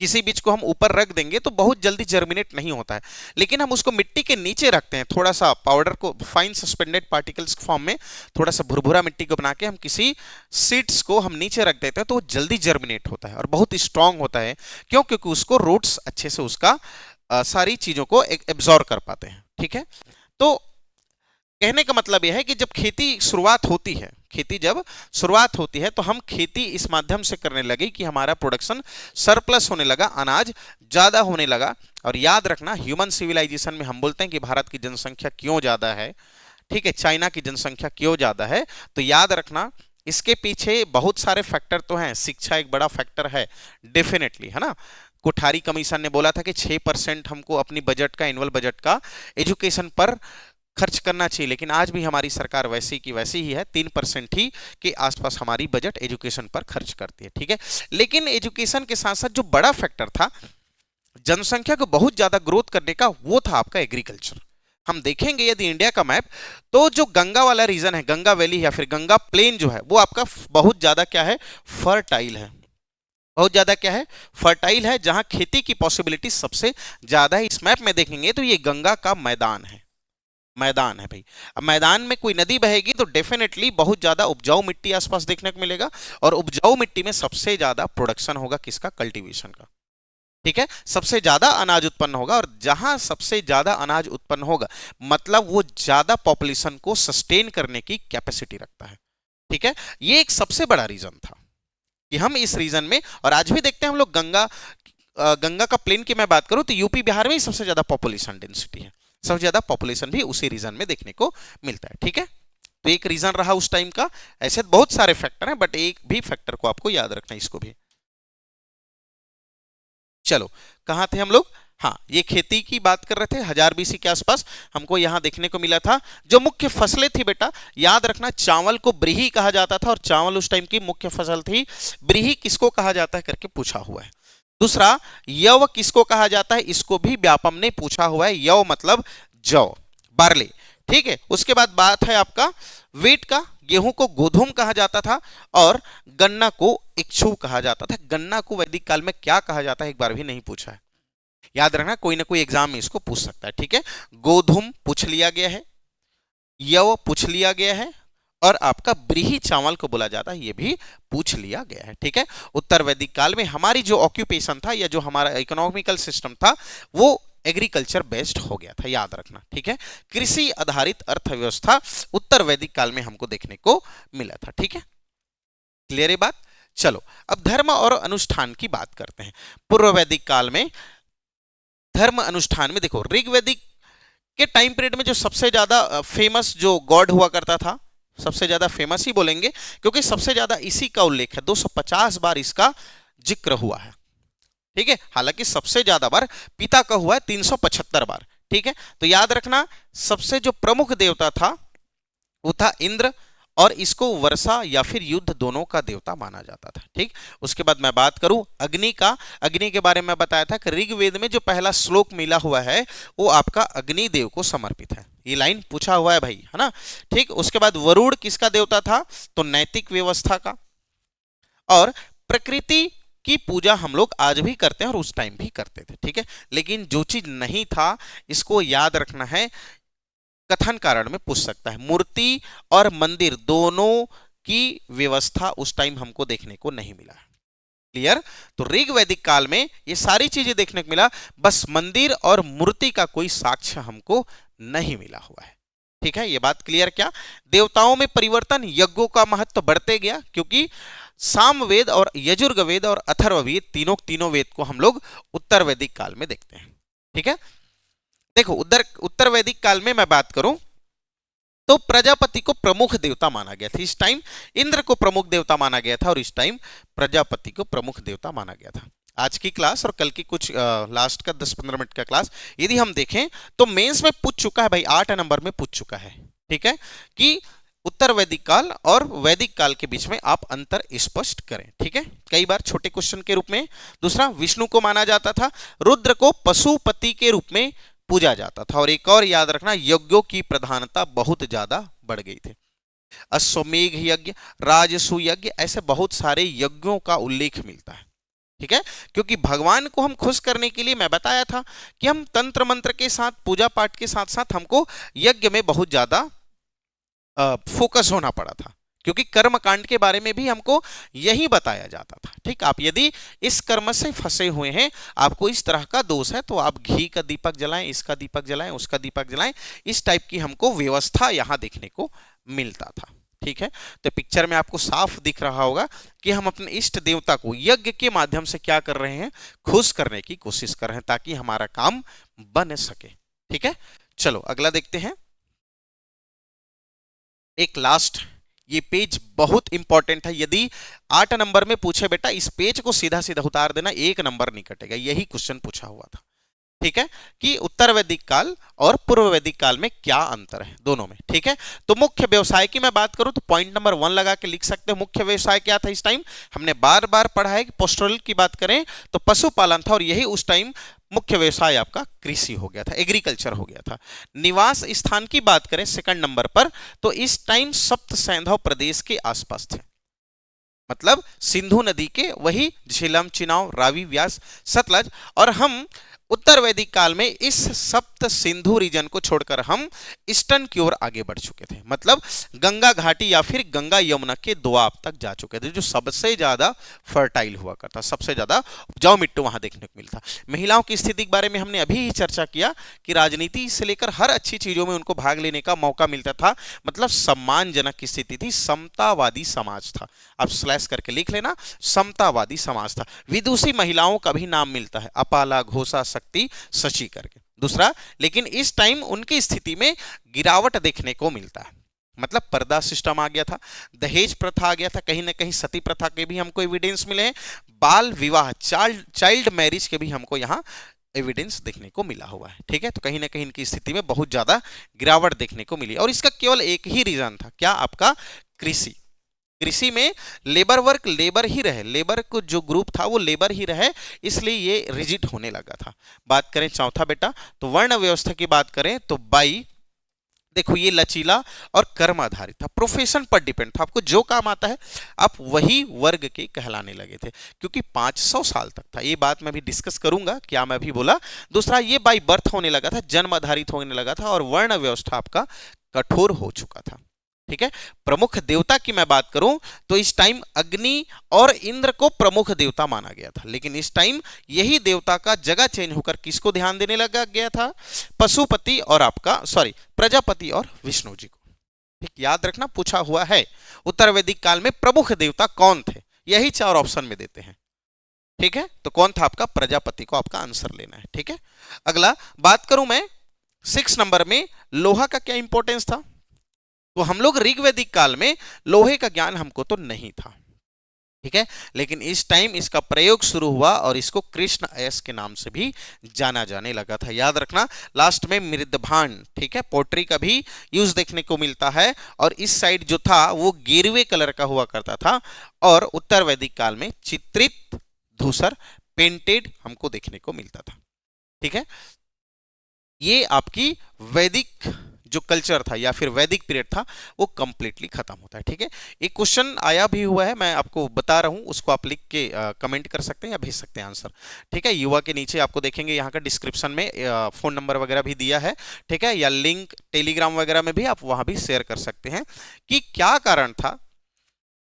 किसी बीज को हम ऊपर रख देंगे तो बहुत जल्दी जर्मिनेट नहीं होता है, लेकिन हम उसको मिट्टी के नीचे रखते हैं, थोड़ा सा पाउडर को फाइन सस्पेंडेड पार्टिकल्स फॉर्म में, थोड़ा सा भुरभुरा मिट्टी को बना के हम किसी सीड्स को हम नीचे रख देते हैं तो वो जल्दी जर्मिनेट होता है और बहुत स्ट्रांग होता है। क्यों? क्योंकि उसको रूट्स अच्छे से उसका सारी चीजों को एब्जॉर्ब कर पाते हैं, ठीक है। तो कहने का मतलब यह है कि जब खेती शुरुआत होती है, खेती जब शुरुआत होती है तो हम खेती इस माध्यम से करने लगे कि हमारा प्रोडक्शन सरप्लस होने लगा, अनाज ज्यादा होने लगा। और याद रखना, ह्यूमन सिविलाइजेशन में हम बोलते हैं कि भारत की जनसंख्या क्यों ज्यादा है, ठीक है, चाइना की जनसंख्या क्यों ज्यादा है, तो याद रखना इसके पीछे बहुत सारे फैक्टर तो हैं। शिक्षा एक बड़ा फैक्टर है डेफिनेटली, है ना। कोठारी कमीशन ने बोला था कि 6% हमको अपनी बजट का, एनुअल बजट का एजुकेशन पर खर्च करना चाहिए, लेकिन आज भी हमारी सरकार वैसी की वैसी ही है, 3% ही के आसपास हमारी बजट एजुकेशन पर खर्च करती है, ठीक है। लेकिन एजुकेशन के साथ साथ जो बड़ा फैक्टर था जनसंख्या को बहुत ज्यादा ग्रोथ करने का, वो था आपका एग्रीकल्चर। हम देखेंगे यदि इंडिया का मैप, तो जो गंगा वाला रीजन है, गंगा वैली या फिर गंगा प्लेन जो है, वो आपका बहुत ज्यादा क्या है, फर्टाइल है। बहुत ज्यादा क्या है, फर्टाइल है, जहां खेती की पॉसिबिलिटी सबसे ज्यादा है। इस मैप में देखेंगे तो ये गंगा का मैदान है, मैदान है भाई। अब मैदान में कोई नदी बहेगी तो डेफिनेटली बहुत ज्यादा उपजाऊ मिट्टी आसपास देखने को मिलेगा, और उपजाऊ मिट्टी में सबसे ज्यादा प्रोडक्शन होगा किसका, कल्टीवेशन का। ठीक है, सबसे ज्यादा अनाज उत्पन्न होगा, और जहां सबसे ज्यादा अनाज उत्पन्न होगा मतलब वो ज्यादा पॉपुलेशन को सस्टेन करने की कैपेसिटी रखता है। ठीक है, ये एक सबसे बड़ा रीजन था कि हम इस रीजन में, और आज भी देखते हैं हम लोग गंगा का प्लेन की मैं बात करूं तो यूपी बिहार में ही सबसे ज्यादा पॉपुलेशन डेंसिटी है, सबसे ज्यादा पॉपुलेशन भी उसी रीजन में देखने को मिलता है। ठीक है, तो एक रीजन रहा उस टाइम का। ऐसे बहुत सारे फैक्टर हैं, बट एक भी फैक्टर को आपको याद रखना है, इसको भी। चलो, कहां थे हम लोग, हाँ, ये खेती की बात कर रहे थे। 1000 बीसी के आसपास हमको यहां देखने को मिला था जो मुख्य फसलें थी बेटा, याद रखना, चावल को ब्रीही कहा जाता था, और चावल उस टाइम की मुख्य फसल थी। ब्रीही किसको कहा जाता है करके पूछा हुआ है। दूसरा, यव किसको कहा जाता है, इसको भी व्यापम ने पूछा हुआ है। यव मतलब जौ, बार्ले। ठीक है, उसके बाद बात है आपका वीट का, गेहूं को गोधूम कहा जाता था, और गन्ना को इक्षु कहा जाता था। गन्ना को वैदिक काल में क्या कहा जाता है एक बार भी नहीं पूछा है, याद रखना, कोई ना कोई एग्जाम में इसको पूछ सकता है। ठीक है, गोधूम पूछ लिया गया है, यव पूछ लिया गया है, और आपका ब्रीही चावल को बोला जाता है, ये भी पूछ लिया गया है। ठीक है, उत्तर वैदिक काल में हमारी जो ऑक्यूपेशन था या जो हमारा इकोनॉमिकल सिस्टम था वो एग्रीकल्चर बेस्ड हो गया था, याद रखना। ठीक है, कृषि आधारित अर्थव्यवस्था उत्तर वैदिक काल में हमको देखने को मिला था। ठीक है, क्लियर है बात। चलो, अब धर्म और अनुष्ठान की बात करते हैं। पूर्व वैदिक काल में धर्म अनुष्ठान में देखो, ऋग्वैदिक के टाइम पीरियड में जो सबसे ज्यादा फेमस जो गॉड हुआ करता था, सबसे ज्यादा फेमस ही बोलेंगे क्योंकि सबसे ज्यादा इसी का उल्लेख है, 250 बार इसका जिक्र हुआ है। ठीक है, हालांकि सबसे ज्यादा बार पिता का हुआ है 375 बार। ठीक है, तो याद रखना, सबसे जो प्रमुख देवता था वो था इंद्र, और इसको वर्षा या फिर युद्ध दोनों का देवता माना जाता था। ठीक, उसके बाद मैं बात करूं अग्नि का, अग्नि के बारे में बताया था कि ऋग्वेद में जो पहला श्लोक मिला हुआ है वो आपका अग्नि देव को समर्पित है, ये लाइन पूछा हुआ है भाई, है ना। ठीक, उसके बाद वरुण किसका देवता था, तो नैतिक व्यवस्था का, और प्रकृति की पूजा हम लोग आज भी करते हैं और उस टाइम भी करते थे। ठीक है, लेकिन जो चीज नहीं था इसको याद रखना है, कथन कारण में पूछ सकता है, मूर्ति और मंदिर दोनों की व्यवस्था उस टाइम हमको देखने को नहीं मिला। क्लियर, तो ऋग वैदिक काल में ये सारी चीजें देखने को मिला, बस मंदिर और मूर्ति का कोई साक्ष्य हमको नहीं मिला हुआ है। ठीक है, ये बात क्लियर। क्या देवताओं में परिवर्तन, यज्ञों का महत्व बढ़ते गया, क्योंकि सामवेद और यजुर्वेद और अथर्ववेद तीनों वेद को हम लोग उत्तर वैदिक काल में देखते हैं। ठीक है, देखो उत्तर वैदिक काल में मैं बात करूं तो प्रजापति को प्रमुख देवता माना गया था। इस टाइम इंद्र को प्रमुख देवता माना गया था, और इस टाइम प्रजापति को प्रमुख देवता माना गया था। आज की क्लास और कल की कुछ लास्ट का 10-15 मिनट का क्लास यदि हम देखें तो मेंस में पूछ चुका है भाई, 8 नंबर में पूछ चुका है। ठीक है, कि उत्तर वैदिक काल और वैदिक काल के बीच में आप अंतर स्पष्ट करें। ठीक है, कई बार छोटे क्वेश्चन के रूप में। दूसरा, विष्णु को माना जाता था, रुद्र को पशुपति के रूप में पूजा जाता था, और एक और याद रखना, यज्ञों की प्रधानता बहुत ज्यादा बढ़ गई थी। अश्वमेघ यज्ञ, राजसु यज्ञ, ऐसे बहुत सारे यज्ञों का उल्लेख मिलता है। ठीक है, क्योंकि भगवान को हम खुश करने के लिए मैं बताया था कि हम तंत्र मंत्र के साथ, पूजा पाठ के साथ साथ हमको यज्ञ में बहुत ज्यादा फोकस होना पड़ा था, क्योंकि कर्म कांड के बारे में भी हमको यही बताया जाता था। ठीक, आप यदि इस कर्म से फंसे हुए हैं, आपको इस तरह का दोष है, तो आप घी का दीपक जलाएं, इसका दीपक जलाएं, उसका दीपक जलाएं, इस टाइप की हमको व्यवस्था यहां देखने को मिलता था। ठीक है, तो पिक्चर में आपको साफ दिख रहा होगा कि हम अपने इष्ट देवता को यज्ञ के माध्यम से क्या कर रहे हैं, खुश करने की कोशिश कर रहे हैं, ताकि हमारा काम बन सके। ठीक है, चलो अगला देखते हैं। एक लास्ट, ये पेज बहुत इंपॉर्टेंट है, यदि 8 नंबर में पूछे बेटा इस पेज को सीधा सीधा उतार देना, 1 नंबर नहीं कटेगा, यही क्वेश्चन पूछा हुआ था। ठीक है, कि उत्तर वैदिक काल और पूर्व वैदिक काल में क्या अंतर है दोनों में। ठीक है, तो मुख्य व्यवसाय की मैं बात करूं तो पॉइंट नंबर 1 लगा के लिख सकते हैं। मुख्य व्यवसाय क्या था इस टाइम, हमने बार बार पढ़ा है कि पोस्टरल की बात करें तो पशुपालन था, और यही उस टाइम मुख्य व्यवसाय आपका कृषि हो गया था, एग्रीकल्चर हो गया था। निवास स्थान की बात करें सेकंड नंबर पर, तो इस टाइम सप्त सैंधव प्रदेश के आसपास थे, मतलब सिंधु नदी के वही झेलम, चिनाब, रावी, व्यास, सतलज, और हम उत्तर वैदिक काल में इस सप्त सिंधु रीजन को छोड़कर हम ईस्टर्न की ओर आगे बढ़ चुके थे, मतलब गंगा घाटी या फिर गंगा यमुना के दोआब तक जा चुके थे, जो सबसे ज्यादा फर्टाइल हुआ करता, सबसे ज्यादा उपजाऊ मिट्टी वहां देखने को मिलता। महिलाओं की स्थिति के बारे में हमने अभी ही चर्चा किया कि राजनीति से लेकर हर अच्छी चीजों में उनको भाग लेने का मौका मिलता था, मतलब सम्मानजनक की स्थिति थी, समतावादी समाज था। आप स्लैश करके लिख लेना, समतावादी समाज था। विदुषी महिलाओं का भी नाम मिलता है, अपाला, घोषा, शक्ति, शची करके। दूसरा, लेकिन इस टाइम उनकी स्थिति में गिरावट देखने को मिलता है, मतलब पर्दा सिस्टम आ गया था, दहेज प्रथा आ गया था, कहीं ना कहीं सती प्रथा के भी हमको एविडेंस मिले हैं, बाल विवाह, चाइल्ड मैरिज के भी हमको यहाँ एविडेंस देखने को मिला हुआ है। ठीक है, तो कहीं ना कहीं इनकी स्थिति में बहुत ज्यादा गिरावट देखने को मिली, और इसका केवल एक ही रीजन था, क्या? आपका कृषि। कृषि में लेबर वर्क लेबर ही रहे, लेबर को जो ग्रुप था वो लेबर ही रहे, इसलिए ये रिजिड होने लगा था। बात करें चौथा बेटा, तो वर्ण व्यवस्था की बात करें तो बाई, देखो ये लचीला और कर्म आधारित था, प्रोफेशन पर डिपेंड था, आपको जो काम आता है आप वही वर्ग के कहलाने लगे थे, क्योंकि 500 साल तक था। ये बात मैं भी डिस्कस करूंगा, क्या मैं भी बोला। दूसरा, ये बाई बर्थ होने लगा था, जन्म आधारित होने लगा था, और वर्ण व्यवस्था आपका कठोर हो चुका था। ठीक है, प्रमुख देवता की मैं बात करूं तो इस टाइम अग्नि और इंद्र को प्रमुख देवता माना गया था, लेकिन इस टाइम यही देवता का जगह चेंज होकर किसको ध्यान देने लगा गया था? पशुपति और आपका प्रजापति और विष्णु जी को। ठीक, याद रखना, पूछा हुआ है उत्तर वैदिक काल में प्रमुख देवता कौन थे, यही 4 ऑप्शन में देते हैं। ठीक है, तो कौन था आपका? प्रजापति को आपका आंसर लेना है। ठीक है, अगला बात करूं मैं 6 नंबर में, लोहा का क्या इंपॉर्टेंस था? तो हम लोग ऋग्वैदिक काल में लोहे का ज्ञान हमको तो नहीं था, ठीक है, लेकिन इस टाइम इसका प्रयोग शुरू हुआ और इसको कृष्ण अयस्क के नाम से भी जाना जाने लगा था। याद रखना, लास्ट में मृदभांड, ठीक है, पोट्री का भी यूज देखने को मिलता है, और इस साइड जो था वो गेरुए कलर का हुआ करता था, और उत्तर वैदिक काल में चित्रित धूसर पेंटेड हमको देखने को मिलता था। ठीक है, ये आपकी वैदिक जो कल्चर था या फिर वैदिक पीरियड था वो कंप्लीटली खत्म होता है। ठीक है, एक क्वेश्चन आया भी हुआ है, मैं आपको बता रहा हूं, उसको आप लिख के कमेंट कर सकते हैं या भेज सकते हैं आंसर। ठीक है, युवा के नीचे आपको देखेंगे यहाँ का डिस्क्रिप्शन में फोन नंबर वगैरह भी दिया है, ठीक है, या लिंक टेलीग्राम वगैरह में भी आप वहां भी शेयर कर सकते हैं कि क्या कारण था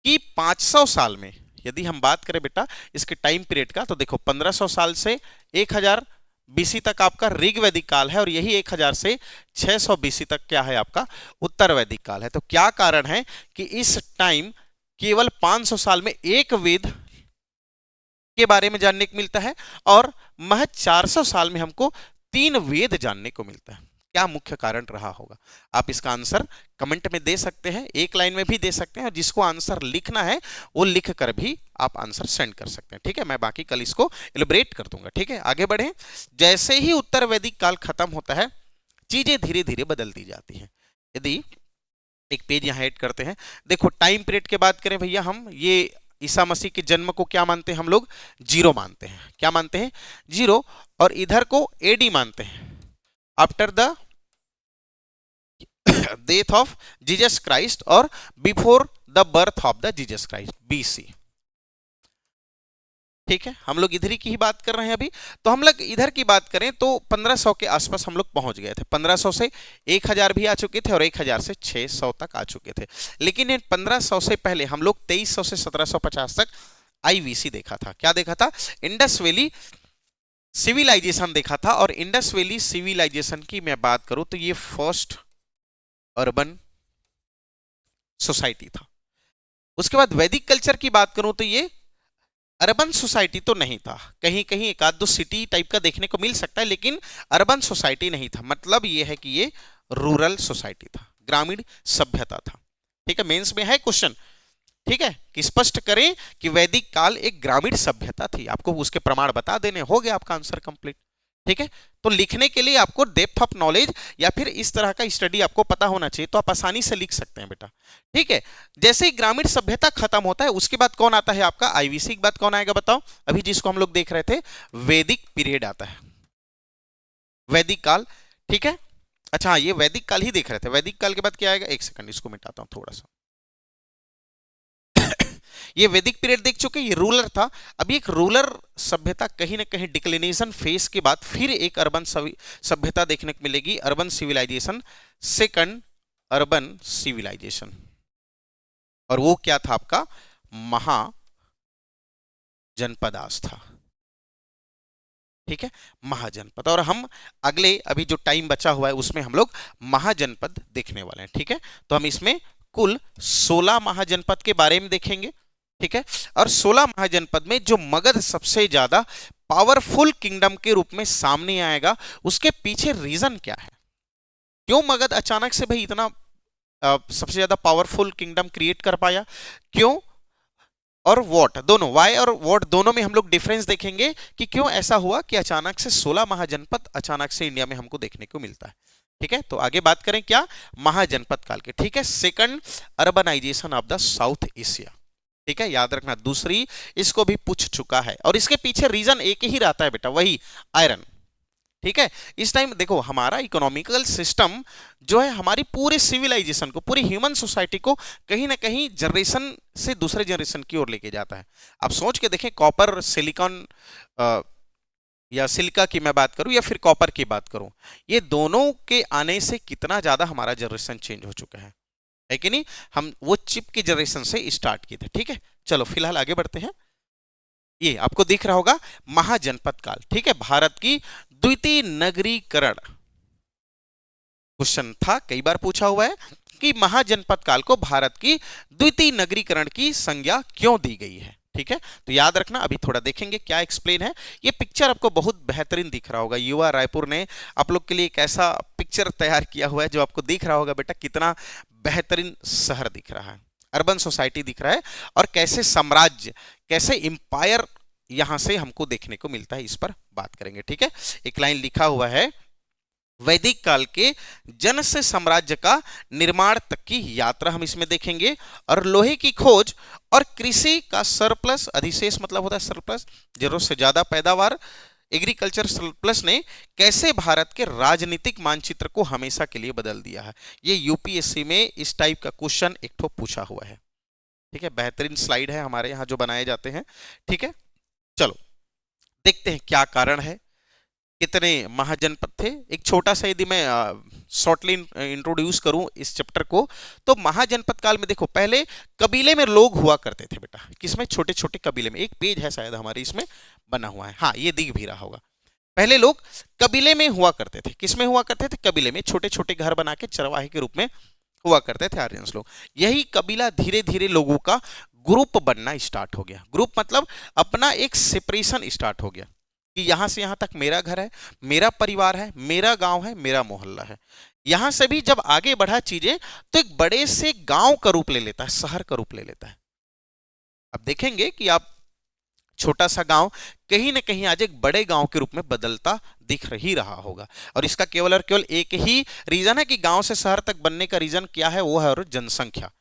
कि 500 साल में, यदि हम बात करें बेटा इसके टाइम पीरियड का, तो देखो 1500 साल से 1000 बीसी तक आपका ऋग्वैदिक काल है, और यही 1000 से 600 बीसी तक क्या है? आपका उत्तर वैदिक काल है। तो क्या कारण है कि इस टाइम केवल 500 साल में एक वेद के बारे में जानने को मिलता है, और महज 400 साल में हमको 3 वेद जानने को मिलता है? क्या मुख्य कारण रहा होगा? आप इसका आंसर कमेंट में दे सकते हैं, एक लाइन में भी दे सकते हैं, और जिसको आंसर लिखना है वो लिख कर भी आप आंसर सेंड कर सकते हैं। ठीक है, मैं बाकी कल इसको एलिब्रेट कर दूंगा। ठीक है, आगे बढ़े। जैसे ही उत्तर वैदिक काल खत्म होता है, चीजें धीरे धीरे बदलती जाती हैं। यदि एक पेज यहाँ ऐड करते हैं, देखो टाइम पीरियड की बात करें भैया, हम ये ईसा मसीह के जन्म को क्या मानते हैं? हम लोग 0 मानते हैं। क्या मानते हैं? 0। और इधर को एडी मानते हैं, after the death of Jesus Christ और before the birth of the Jesus Christ, BC. ठीक है, हम लोग इधर ही की ही बात कर रहे हैं अभी। तो हम लोग इधर की बात करें तो 1500 के आसपास हम लोग पहुंच गए थे। 1500 से 1000 भी आ चुके थे, और 1000 से 600 तक आ चुके थे। लेकिन इन 1500 से पहले हम लोग 2300 से 1750 तक आईवीसी देखा था। क्या देखा था? इंडस वैली सिविलाइजेशन देखा था। और इंडस वैली सिविलाइजेशन की मैं बात करूं तो ये फर्स्ट अर्बन सोसाइटी था। उसके बाद वैदिक कल्चर की बात करूं तो ये अर्बन सोसाइटी तो नहीं था, कहीं कहीं एक आध दो सिटी टाइप का देखने को मिल सकता है, लेकिन अर्बन सोसाइटी नहीं था। मतलब ये है कि ये रूरल सोसाइटी था, ग्रामीण सभ्यता था। ठीक है, मेंस में है क्वेश्चन, ठीक है, कि स्पष्ट करें कि वैदिक काल एक ग्रामीण सभ्यता थी। आपको उसके प्रमाण बता देने, हो गया आपका आंसर कंप्लीट। ठीक है, तो लिखने के लिए आपको डेप्थ ऑफ नॉलेज या फिर इस तरह का स्टडी आपको पता होना चाहिए, तो आप आसानी से लिख सकते हैं बेटा। ठीक है, जैसे ही ग्रामीण सभ्यता खत्म होता है उसके बाद कौन आता है? आपका आईवीसी के बाद कौन आएगा बताओ? अभी जिसको हम लोग देख रहे थे वैदिक पीरियड आता है। वैदिक काल, ठीक है। अच्छा हाँ, ये वैदिक काल ही देख रहे थे। वैदिक काल के बाद क्या आएगा, एक सेकंड इसको मिटाता हूं थोड़ा सा। ये वैदिक पीरियड देख चुके, ये रूलर था। अभी एक रूलर सभ्यता कहीं ना कहीं डिक्लिनेशन फेज के बाद फिर एक अर्बन सभ्यता देखने को मिलेगी, urban civilisation, second urban civilisation. और वो क्या था आपका, महाजनपदास था, ठीक है, महाजनपद। और हम अगले अभी जो टाइम बचा हुआ है उसमें हम लोग महाजनपद देखने वाले हैं, ठीक है। तो हम इसमें कुल 16 महाजनपद के बारे में देखेंगे, ठीक है। और 16 महाजनपद में जो मगध सबसे ज्यादा पावरफुल किंगडम के रूप में सामने आएगा, उसके पीछे रीजन क्या है, क्यों मगध अचानक से भाई इतना सबसे ज्यादा पावरफुल किंगडम क्रिएट कर पाया, क्यों, और वॉट, दोनों वाई और वॉट दोनों में हम लोग डिफरेंस देखेंगे कि क्यों ऐसा हुआ कि अचानक से 16 महाजनपद अचानक से इंडिया में हमको देखने को मिलता है, ठीक है। तो आगे बात करें क्या, महाजनपद काल के, ठीक है। Second urbanisation of the South Asia, ठीक है, याद रखना, दूसरी इसको भी पूछ चुका है। और इसके पीछे रीजन एक ही रहता है बेटा, वही आयरन, ठीक है। इस टाइम देखो हमारा इकोनॉमिकल सिस्टम जो है हमारी पूरे सिविलाइजेशन को, पूरी ह्यूमन सोसाइटी को कहीं ना कहीं जनरेशन से दूसरे जनरेशन की ओर लेके जाता है। आप सोच के देखें, कॉपर, सिलिकॉन या सिलिका की मैं बात करूं या फिर कॉपर की बात करूं, ये दोनों के आने से कितना ज्यादा हमारा जनरेशन चेंज हो चुका है कि नहीं। हम वो चिप की जनरेशन से स्टार्ट किए थे, ठीक है। चलो फिलहाल आगे बढ़ते हैं। ये आपको दिख रहा होगा महाजनपद काल, ठीक है, भारत की द्वितीय नगरीकरण। क्वेश्चन था, कई बार पूछा हुआ है कि महाजनपद काल को भारत की द्वितीय नगरीकरण की संज्ञा क्यों दी गई है, ठीक है। तो याद रखना, अभी थोड़ा देखेंगे क्या एक्सप्लेन है। ये पिक्चर आपको बहुत बेहतरीन दिख रहा होगा, युवा रायपुर ने आप लोग के लिए एक ऐसा पिक्चर तैयार किया हुआ है जो आपको दिख रहा होगा बेटा, कितना बेहतरीन शहर दिख रहा है, अर्बन सोसाइटी दिख रहा है, और कैसे साम्राज्य, कैसे इंपायर यहां से हमको देखने को मिलता है, इस पर बात करेंगे, ठीक है। एक लाइन लिखा हुआ है, वैदिक काल के जन से साम्राज्य का निर्माण तक की यात्रा हम इसमें देखेंगे, और लोहे की खोज और कृषि का सरप्लस, अधिशेष मतलब होता है सरप्लस, जरूरत से ज्यादा पैदावार, एग्रीकल्चर सरप्लस ने कैसे भारत के राजनीतिक मानचित्र को हमेशा के लिए बदल दिया है। ये यूपीएससी में इस टाइप का क्वेश्चन एक ठो पूछा हुआ है, ठीक है। बेहतरीन स्लाइड है हमारे यहाँ जो बनाए जाते हैं, ठीक है। चलो देखते हैं क्या कारण है, कितने महाजनपद थे। एक छोटा सा यदि मैं शॉर्टली इंट्रोड्यूस करूं इस चैप्टर को, तो महाजनपद काल में देखो पहले कबीले में लोग हुआ करते थे बेटा, किसमें, छोटे छोटे कबीले में। एक पेज है शायद हमारे इसमें बना हुआ है, हाँ ये दिख भी रहा होगा। पहले लोग कबीले में हुआ करते थे, किसमें हुआ करते थे, कबीले में, छोटे छोटे घर बना के चरवाहे के रूप में हुआ करते थे आर्यंस लोग। यही कबीला धीरे धीरे लोगों का ग्रुप बनना स्टार्ट हो गया। ग्रुप मतलब अपना एक सेपरेशन स्टार्ट हो गया कि यहां से यहां तक मेरा घर है, मेरा परिवार है, मेरा गांव है, मेरा मोहल्ला है। यहां से भी जब आगे बढ़ा चीजें तो एक बड़े से गांव का रूप ले लेता है, शहर का रूप ले लेता है। अब देखेंगे कि आप छोटा सा गांव कहीं ना कहीं आज एक बड़े गांव के रूप में बदलता दिख ही रहा होगा। और इसका केवल और केवल एक ही रीजन है कि गांव से शहर तक बनने का रीजन क्या है, वो है और जनसंख्या।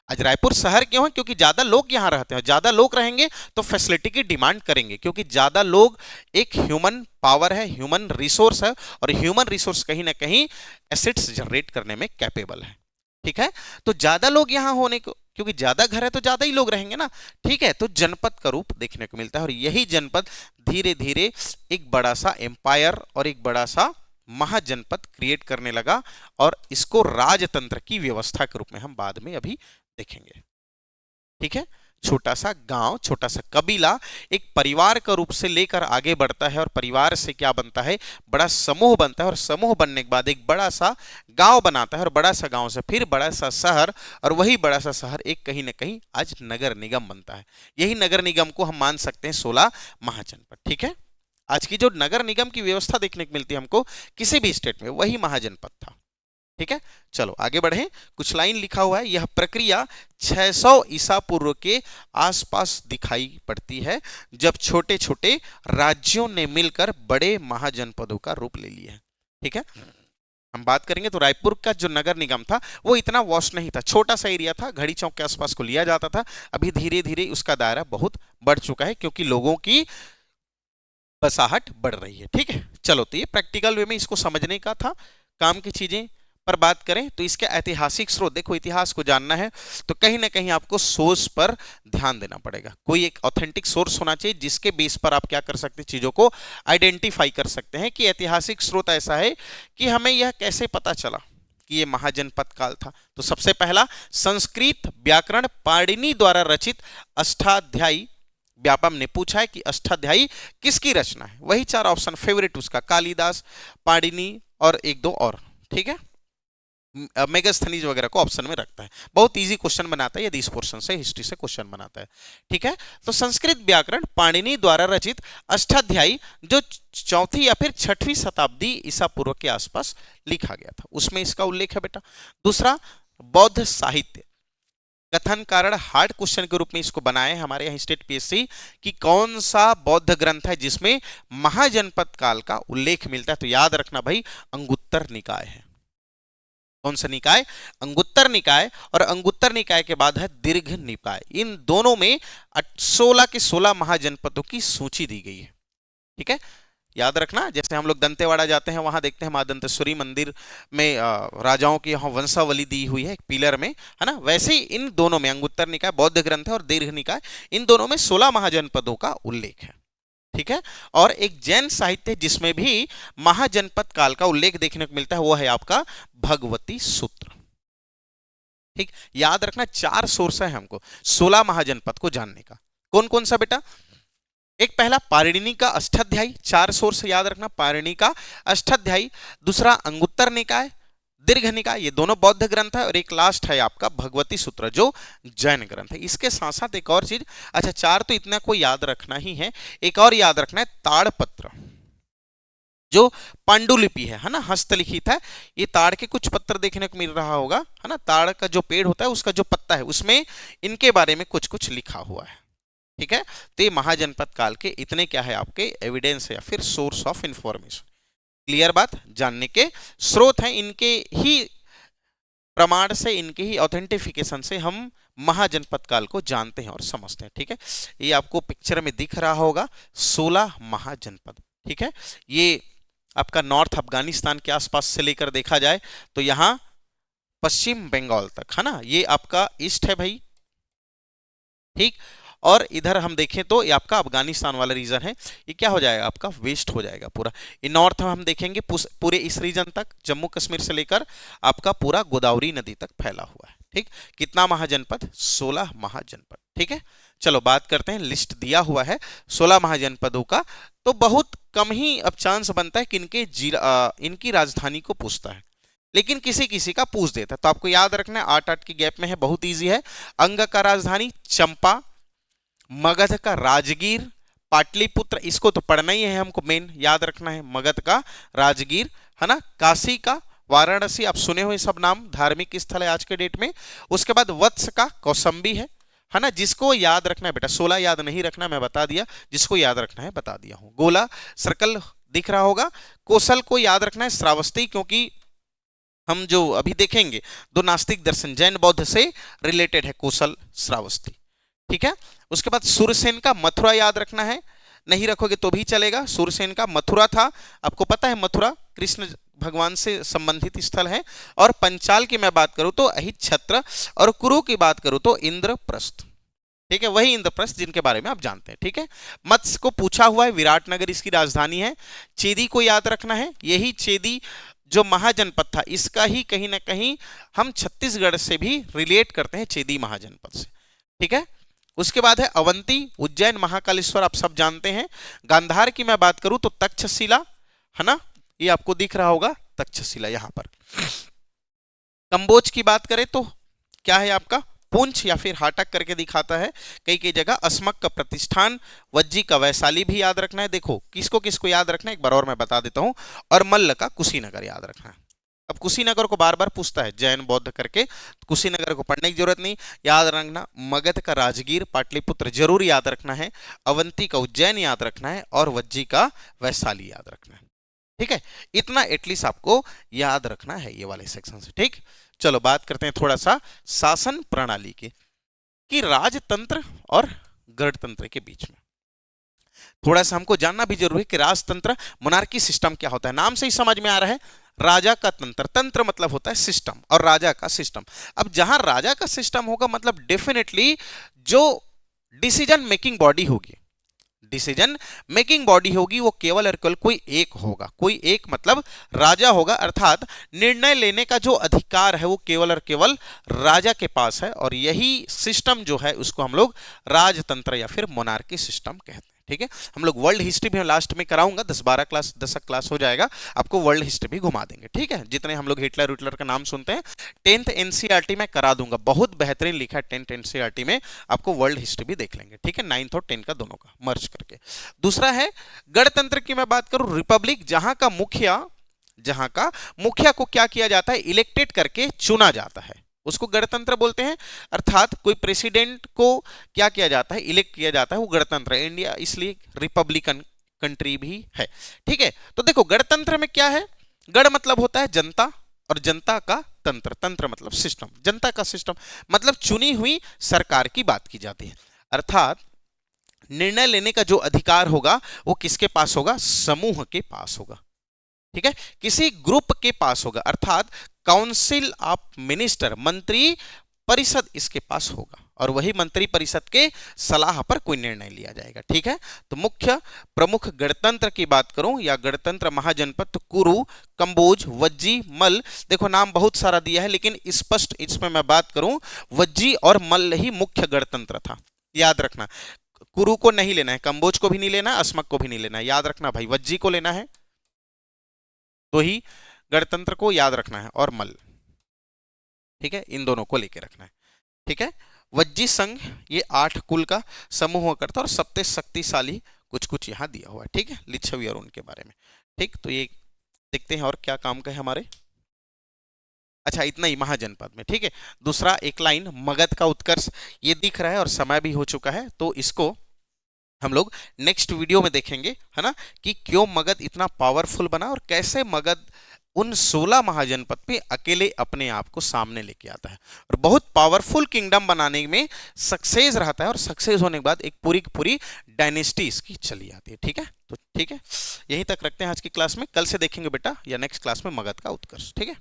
आज रायपुर शहर क्यों है, क्योंकि ज्यादा लोग यहां रहते हैं, ज्यादा लोग रहेंगे तो फैसिलिटी की डिमांड करेंगे, क्योंकि ज्यादा लोग एक ह्यूमन पावर है, ह्यूमन रिसोर्स है, और ह्यूमन रिसोर्स कहीं ना कहीं एसेट्स जनरेट करने में कैपेबल है, ठीक है। तो ज्यादा लोग यहां होने को, क्योंकि ज्यादा घर है तो ज्यादा ही लोग रहेंगे ना, ठीक है। तो जनपद का रूप देखने को मिलता है, और यही जनपद धीरे धीरे एक बड़ा सा एम्पायर और एक बड़ा सा महाजनपद क्रिएट करने लगा, और इसको राजतंत्र की व्यवस्था के रूप में हम बाद में अभी देखेंगे, ठीक है। छोटा सा गांव, छोटा सा कबीला एक परिवार का रूप से लेकर आगे बढ़ता है, और परिवार से क्या बनता है, बड़ा समूह बनता है, और समूह बनने के बाद एक बड़ा सा गांव बनाता है, और बड़ा सा गांव से फिर बड़ा सा शहर, और वही बड़ा सा शहर एक कहीं ना कहीं आज नगर निगम बनता है। यही नगर निगम को हम मान सकते हैं 16 महाजनपद, ठीक है। आज की जो नगर निगम की व्यवस्था देखने को मिलती है हमको किसी भी स्टेट में, वही महाजनपद था, ठीक है। चलो आगे बढ़े, कुछ लाइन लिखा हुआ है, यह प्रक्रिया 600 ईसा पूर्व के आसपास दिखाई पड़ती है, जब छोटे छोटे राज्यों ने मिलकर बड़े महाजनपदों का रूप ले लिया है, ठीक है। हम बात करेंगे तो रायपुर का जो नगर निगम था वो इतना वॉस्ट नहीं था, छोटा सा एरिया था, घड़ी चौक के आसपास को लिया जाता था। अभी धीरे धीरे उसका दायरा बहुत बढ़ चुका है, क्योंकि लोगों की बसाहट बढ़ रही है। ठीक है, चलो तो ये प्रैक्टिकल वे में इसको समझने का था। काम की चीजें पर बात करें तो इसके ऐतिहासिक स्रोत, देखो इतिहास को जानना है तो कहीं ना कहीं आपको सोर्स पर ध्यान देना पड़ेगा। कोई एक ऑथेंटिक सोर्स होना चाहिए जिसके बेस पर आप क्या कर सकते हैं, चीजों को आइडेंटिफाई कर सकते हैं कि ऐतिहासिक स्रोत ऐसा है कि हमें यह कैसे पता चला कि ये महाजनपद काल था। तो सबसे पहला, संस्कृत व्याकरण पाणिनि द्वारा रचित अष्टाध्यायी व्यापम ने पूछा है कि अष्टाध्यायी किसकी रचना है। वही चार ऑप्शन फेवरेट उसका, कालिदास, पाणिनि और एक दो और। ठीक है, मेगास्थनीज वगैरह को ऑप्शन में रखता है। बहुत इजी क्वेश्चन बनाता है यदि इस पोर्शन से हिस्ट्री से क्वेश्चन बनाता है। ठीक है, तो संस्कृत व्याकरण पाणिनि द्वारा रचित अष्टाध्यायी जो चौथी या फिर छठवीं शताब्दी ईसा पूर्व के आसपास लिखा गया था, उसमें इसका उल्लेख है बेटा। दूसरा, बौद्ध साहित्य कथन कारण हार्ड क्वेश्चन के रूप में इसको बनाए हमारे यहाँ स्टेट पीएससी कि कौन सा बौद्ध ग्रंथ है जिसमें महाजनपद काल का उल्लेख मिलता है। तो याद रखना भाई, अंगुत्तर निकाय है। कौन सा निकाय? अंगुत्तर निकाय। और अंगुत्तर निकाय के बाद है दीर्घ निकाय। इन दोनों में 16 के 16 महाजनपदों की सूची दी गई है। ठीक है, याद रखना। जैसे हम लोग दंतेवाड़ा जाते हैं, वहां देखते हैं मां दंतेश्वरी मंदिर में राजाओं की यहाँ वंशावली दी हुई है एक पिलर में, है ना। वैसे ही इन दोनों में, अंगुत्तर निकाय बौद्ध ग्रंथ है और दीर्घ निकाय, इन दोनों में 16 महाजनपदों का उल्लेख है। ठीक है, और एक जैन साहित्य जिसमें भी महाजनपद काल का उल्लेख देखने को मिलता है वो है आपका भगवती सूत्र। ठीक, याद रखना 4 सोर्स है हमको 16 महाजनपद को जानने का। कौन कौन सा बेटा? एक पहला पाणिनि का अष्टाध्यायी, 4 सोर्स याद रखना, पाणिनि का अष्टाध्यायी। दूसरा अंगुत्तर निकाय, दीर्घ निकाय, ये दोनों बौद्ध ग्रंथ है। और एक लास्ट है आपका भगवती सूत्र जो जैन ग्रंथ है। इसके साथ साथ एक और चीज, अच्छा 4 तो इतना को याद रखना ही है, एक और याद रखना है ताड़पत्र जो पांडुलिपि है ना, हस्तलिखित है। ये ताड़ के कुछ पत्र देखने को मिल रहा होगा, है ना। ताड़ का जो पेड़ होता है उसका जो पत्ता है उसमें इनके बारे में कुछ कुछ लिखा हुआ है। ठीक है, तो ये महाजनपद काल के इतने क्या है आपके एविडेंस है या फिर सोर्स ऑफ इंफॉर्मेशन। क्लियर बात? जानने के स्रोत हैं, इनके ही प्रमाण से, इनके ही ऑथेंटिफिकेशन से हम महाजनपद काल को जानते हैं और समझते हैं। ठीक है, ये आपको पिक्चर में दिख रहा होगा 16 महाजनपद। ठीक है, ये आपका नॉर्थ अफगानिस्तान के आसपास से लेकर देखा जाए तो यहां पश्चिम बंगाल तक, है ना, ये आपका ईस्ट है भाई। ठीक, और इधर हम देखें तो ये आपका अफगानिस्तान वाला रीजन है, ये क्या हो जाएगा आपका वेस्ट हो जाएगा पूरा। ये नॉर्थ हम देखेंगे पूरे इस रीजन तक, जम्मू कश्मीर से लेकर आपका पूरा गोदावरी नदी तक फैला हुआ है। ठीक, कितना महाजनपद? 16 महाजनपद। ठीक है, चलो बात करते हैं, लिस्ट दिया हुआ है 16 महाजनपदों का। तो बहुत कम ही अब चांस बनता है कि इनकी राजधानी को पूछता है, लेकिन किसी किसी का पूछ देता है। तो आपको याद रखना है 8-8 की गैप में है, बहुत इजी है। अंग का राजधानी चंपा, मगध का राजगीर, पाटलिपुत्र, इसको तो पढ़ना ही है हमको, मेन याद रखना है मगध का राजगीर, है ना। काशी का वाराणसी, आप सुने हुए सब नाम, धार्मिक स्थल है आज के डेट में। उसके बाद वत्स का कौसंबी है ना। जिसको याद रखना है बेटा, 16 याद नहीं रखना, मैं बता दिया, जिसको याद रखना है बता दिया हूं। गोला सर्कल दिख रहा होगा। कौशल को याद रखना है श्रावस्ती, क्योंकि हम जो अभी देखेंगे दो नास्तिक दर्शन जैन बौद्ध से रिलेटेड है कौशल श्रावस्ती। ठीक है, उसके बाद सूरसेन का मथुरा याद रखना है, नहीं रखोगे तो भी चलेगा। सूरसेन का मथुरा था, आपको पता है मथुरा कृष्ण भगवान से संबंधित स्थल है। और पंचाल की मैं बात करूं तो अहिच्छत्र, और कुरु की बात करूं तो इंद्रप्रस्थ। ठीक है, वही इंद्रप्रस्थ जिनके बारे में आप जानते हैं। ठीक है, मत्स्य को पूछा हुआ है, विराटनगर इसकी राजधानी है। चेदी को याद रखना है, यही चेदी जो महाजनपद था इसका ही कहीं ना कहीं हम छत्तीसगढ़ से भी रिलेट करते हैं, चेदी महाजनपद से। ठीक है, उसके बाद है अवंती, उज्जैन, महाकालेश्वर, आप सब जानते हैं। गांधार की मैं बात करूं तो तक्षशिला, है ना, ये आपको दिख रहा होगा तक्षशिला यहां पर। कंबोज की बात करें तो क्या है आपका पुंछ या फिर हाटक करके दिखाता है कई कई जगह। अस्मक का प्रतिष्ठान, वज्जी का वैशाली भी याद रखना है। देखो किसको किसको याद रखना है एक बार और मैं बता देता हूं। और मल्ल का कुशीनगर याद रखना है। अब कुशीनगर को बार बार पूछता है जैन बौद्ध करके, कुशीनगर को पढ़ने की जरूरत नहीं, याद रखना। मगध का राजगीर पाटलिपुत्र जरूर याद रखना है, अवंती का उज्जैन याद रखना है, और वज्जी का वैशाली याद रखना है। ठीक है, इतना एटलीस्ट आपको याद रखना है ये वाले सेक्शन से। ठीक, चलो बात करते हैं थोड़ा सा शासन प्रणाली के, कि राजतंत्र और गणतंत्र के बीच में। थोड़ा सा हमको जानना भी जरूरी है कि राजतंत्र मोनार्की सिस्टम क्या होता है। नाम से ही समझ में आ रहा है, राजा का तंत्र, तंत्र मतलब होता है सिस्टम और राजा का सिस्टम। अब जहां राजा का सिस्टम होगा मतलब डेफिनेटली जो डिसीजन मेकिंग बॉडी होगी, डिसीजन मेकिंग बॉडी होगी वो केवल और केवल कोई एक होगा, कोई एक मतलब राजा होगा, अर्थात निर्णय लेने का जो अधिकार है वो केवल और केवल राजा के पास है, और यही सिस्टम जो है उसको हम लोग राजतंत्र या फिर मोनार्की सिस्टम कहते हैं। ठीक है, हम लोग वर्ल्ड हिस्ट्री भी लास्ट में कराऊंगा, 10-12 क्लास 10 क्लास हो जाएगा, आपको वर्ल्ड हिस्ट्री भी घुमा देंगे। ठीक है, जितने हम लोग हिटलर हिटलर का नाम सुनते हैं 10th एनसीईआरटी में करा दूंगा, बहुत बेहतरीन लिखा है 10th एनसीईआरटी में, आपको वर्ल्ड हिस्ट्री भी देख लेंगे। ठीक है, 9th और 10 का दोनों का मर्ज करके। दूसरा है गणतंत्र की मैं बात करूं, रिपब्लिक, जहां का मुखिया को क्या किया जाता है, इलेक्टेड करके चुना जाता है, उसको गणतंत्र बोलते हैं। अर्थात कोई प्रेसिडेंट को क्या किया जाता है, इलेक्ट किया जाता है, वो गणतंत्र है। इंडिया इसलिए रिपब्लिकन कंट्री भी है। ठीक है, तो देखो गणतंत्र में क्या है, गण मतलब होता है जनता और जनता का तंत्र, तंत्र मतलब सिस्टम, जनता का सिस्टम मतलब चुनी हुई सरकार की बात की जाती है। अर्थात निर्णय लेने का जो अधिकार होगा वो किसके पास होगा, समूह के पास होगा। ठीक है, किसी ग्रुप के पास होगा, अर्थात काउंसिल ऑफ मिनिस्टर, मंत्री परिषद इसके पास होगा, और वही मंत्री परिषद के सलाह पर कोई निर्णय लिया जाएगा। ठीक है, तो मुख्य प्रमुख गणतंत्र की बात करूं या गणतंत्र महाजनपद, तो कुरु, कंबोज, वज्जी, मल्ल, देखो नाम बहुत सारा दिया है लेकिन स्पष्ट इसमें मैं बात करूं, वज्जी और मल्ल ही मुख्य गणतंत्र था। याद रखना, कुरु को नहीं लेना है, कंबोज को भी नहीं लेना है, अस्मक को भी नहीं लेना है, याद रखना भाई, वज्जी को लेना है तो ही गणतंत्र को याद रखना है, और मल्ल। ठीक है, इन दोनों को लेके रखना है। ठीक है, वज्जी संघ ये 8 कुल का समूह हुआ करता है, और सबसे शक्तिशाली कुछ कुछ यहां दिया हुआ है। ठीक है, लिच्छवी और उनके बारे में। ठीक, तो ये देखते हैं और क्या काम का है हमारे। अच्छा, इतना ही महाजनपद में। ठीक है, दूसरा एक लाइन, मगध का उत्कर्ष, ये दिख रहा है और समय भी हो चुका है, तो इसको हम लोग नेक्स्ट वीडियो में देखेंगे, है ना, कि क्यों मगध इतना पावरफुल बना और कैसे मगध उन 16 महाजनपद पे अकेले अपने आप को सामने लेके आता है और बहुत पावरफुल किंगडम बनाने में सक्सेस रहता है, और सक्सेस होने के बाद एक पूरी की पूरी डायनेस्टी इसकी चली आती है। ठीक है, तो ठीक है, यहीं तक रखते हैं आज की क्लास में, कल से देखेंगे बेटा या नेक्स्ट क्लास में मगध का उत्कर्ष। ठीक है।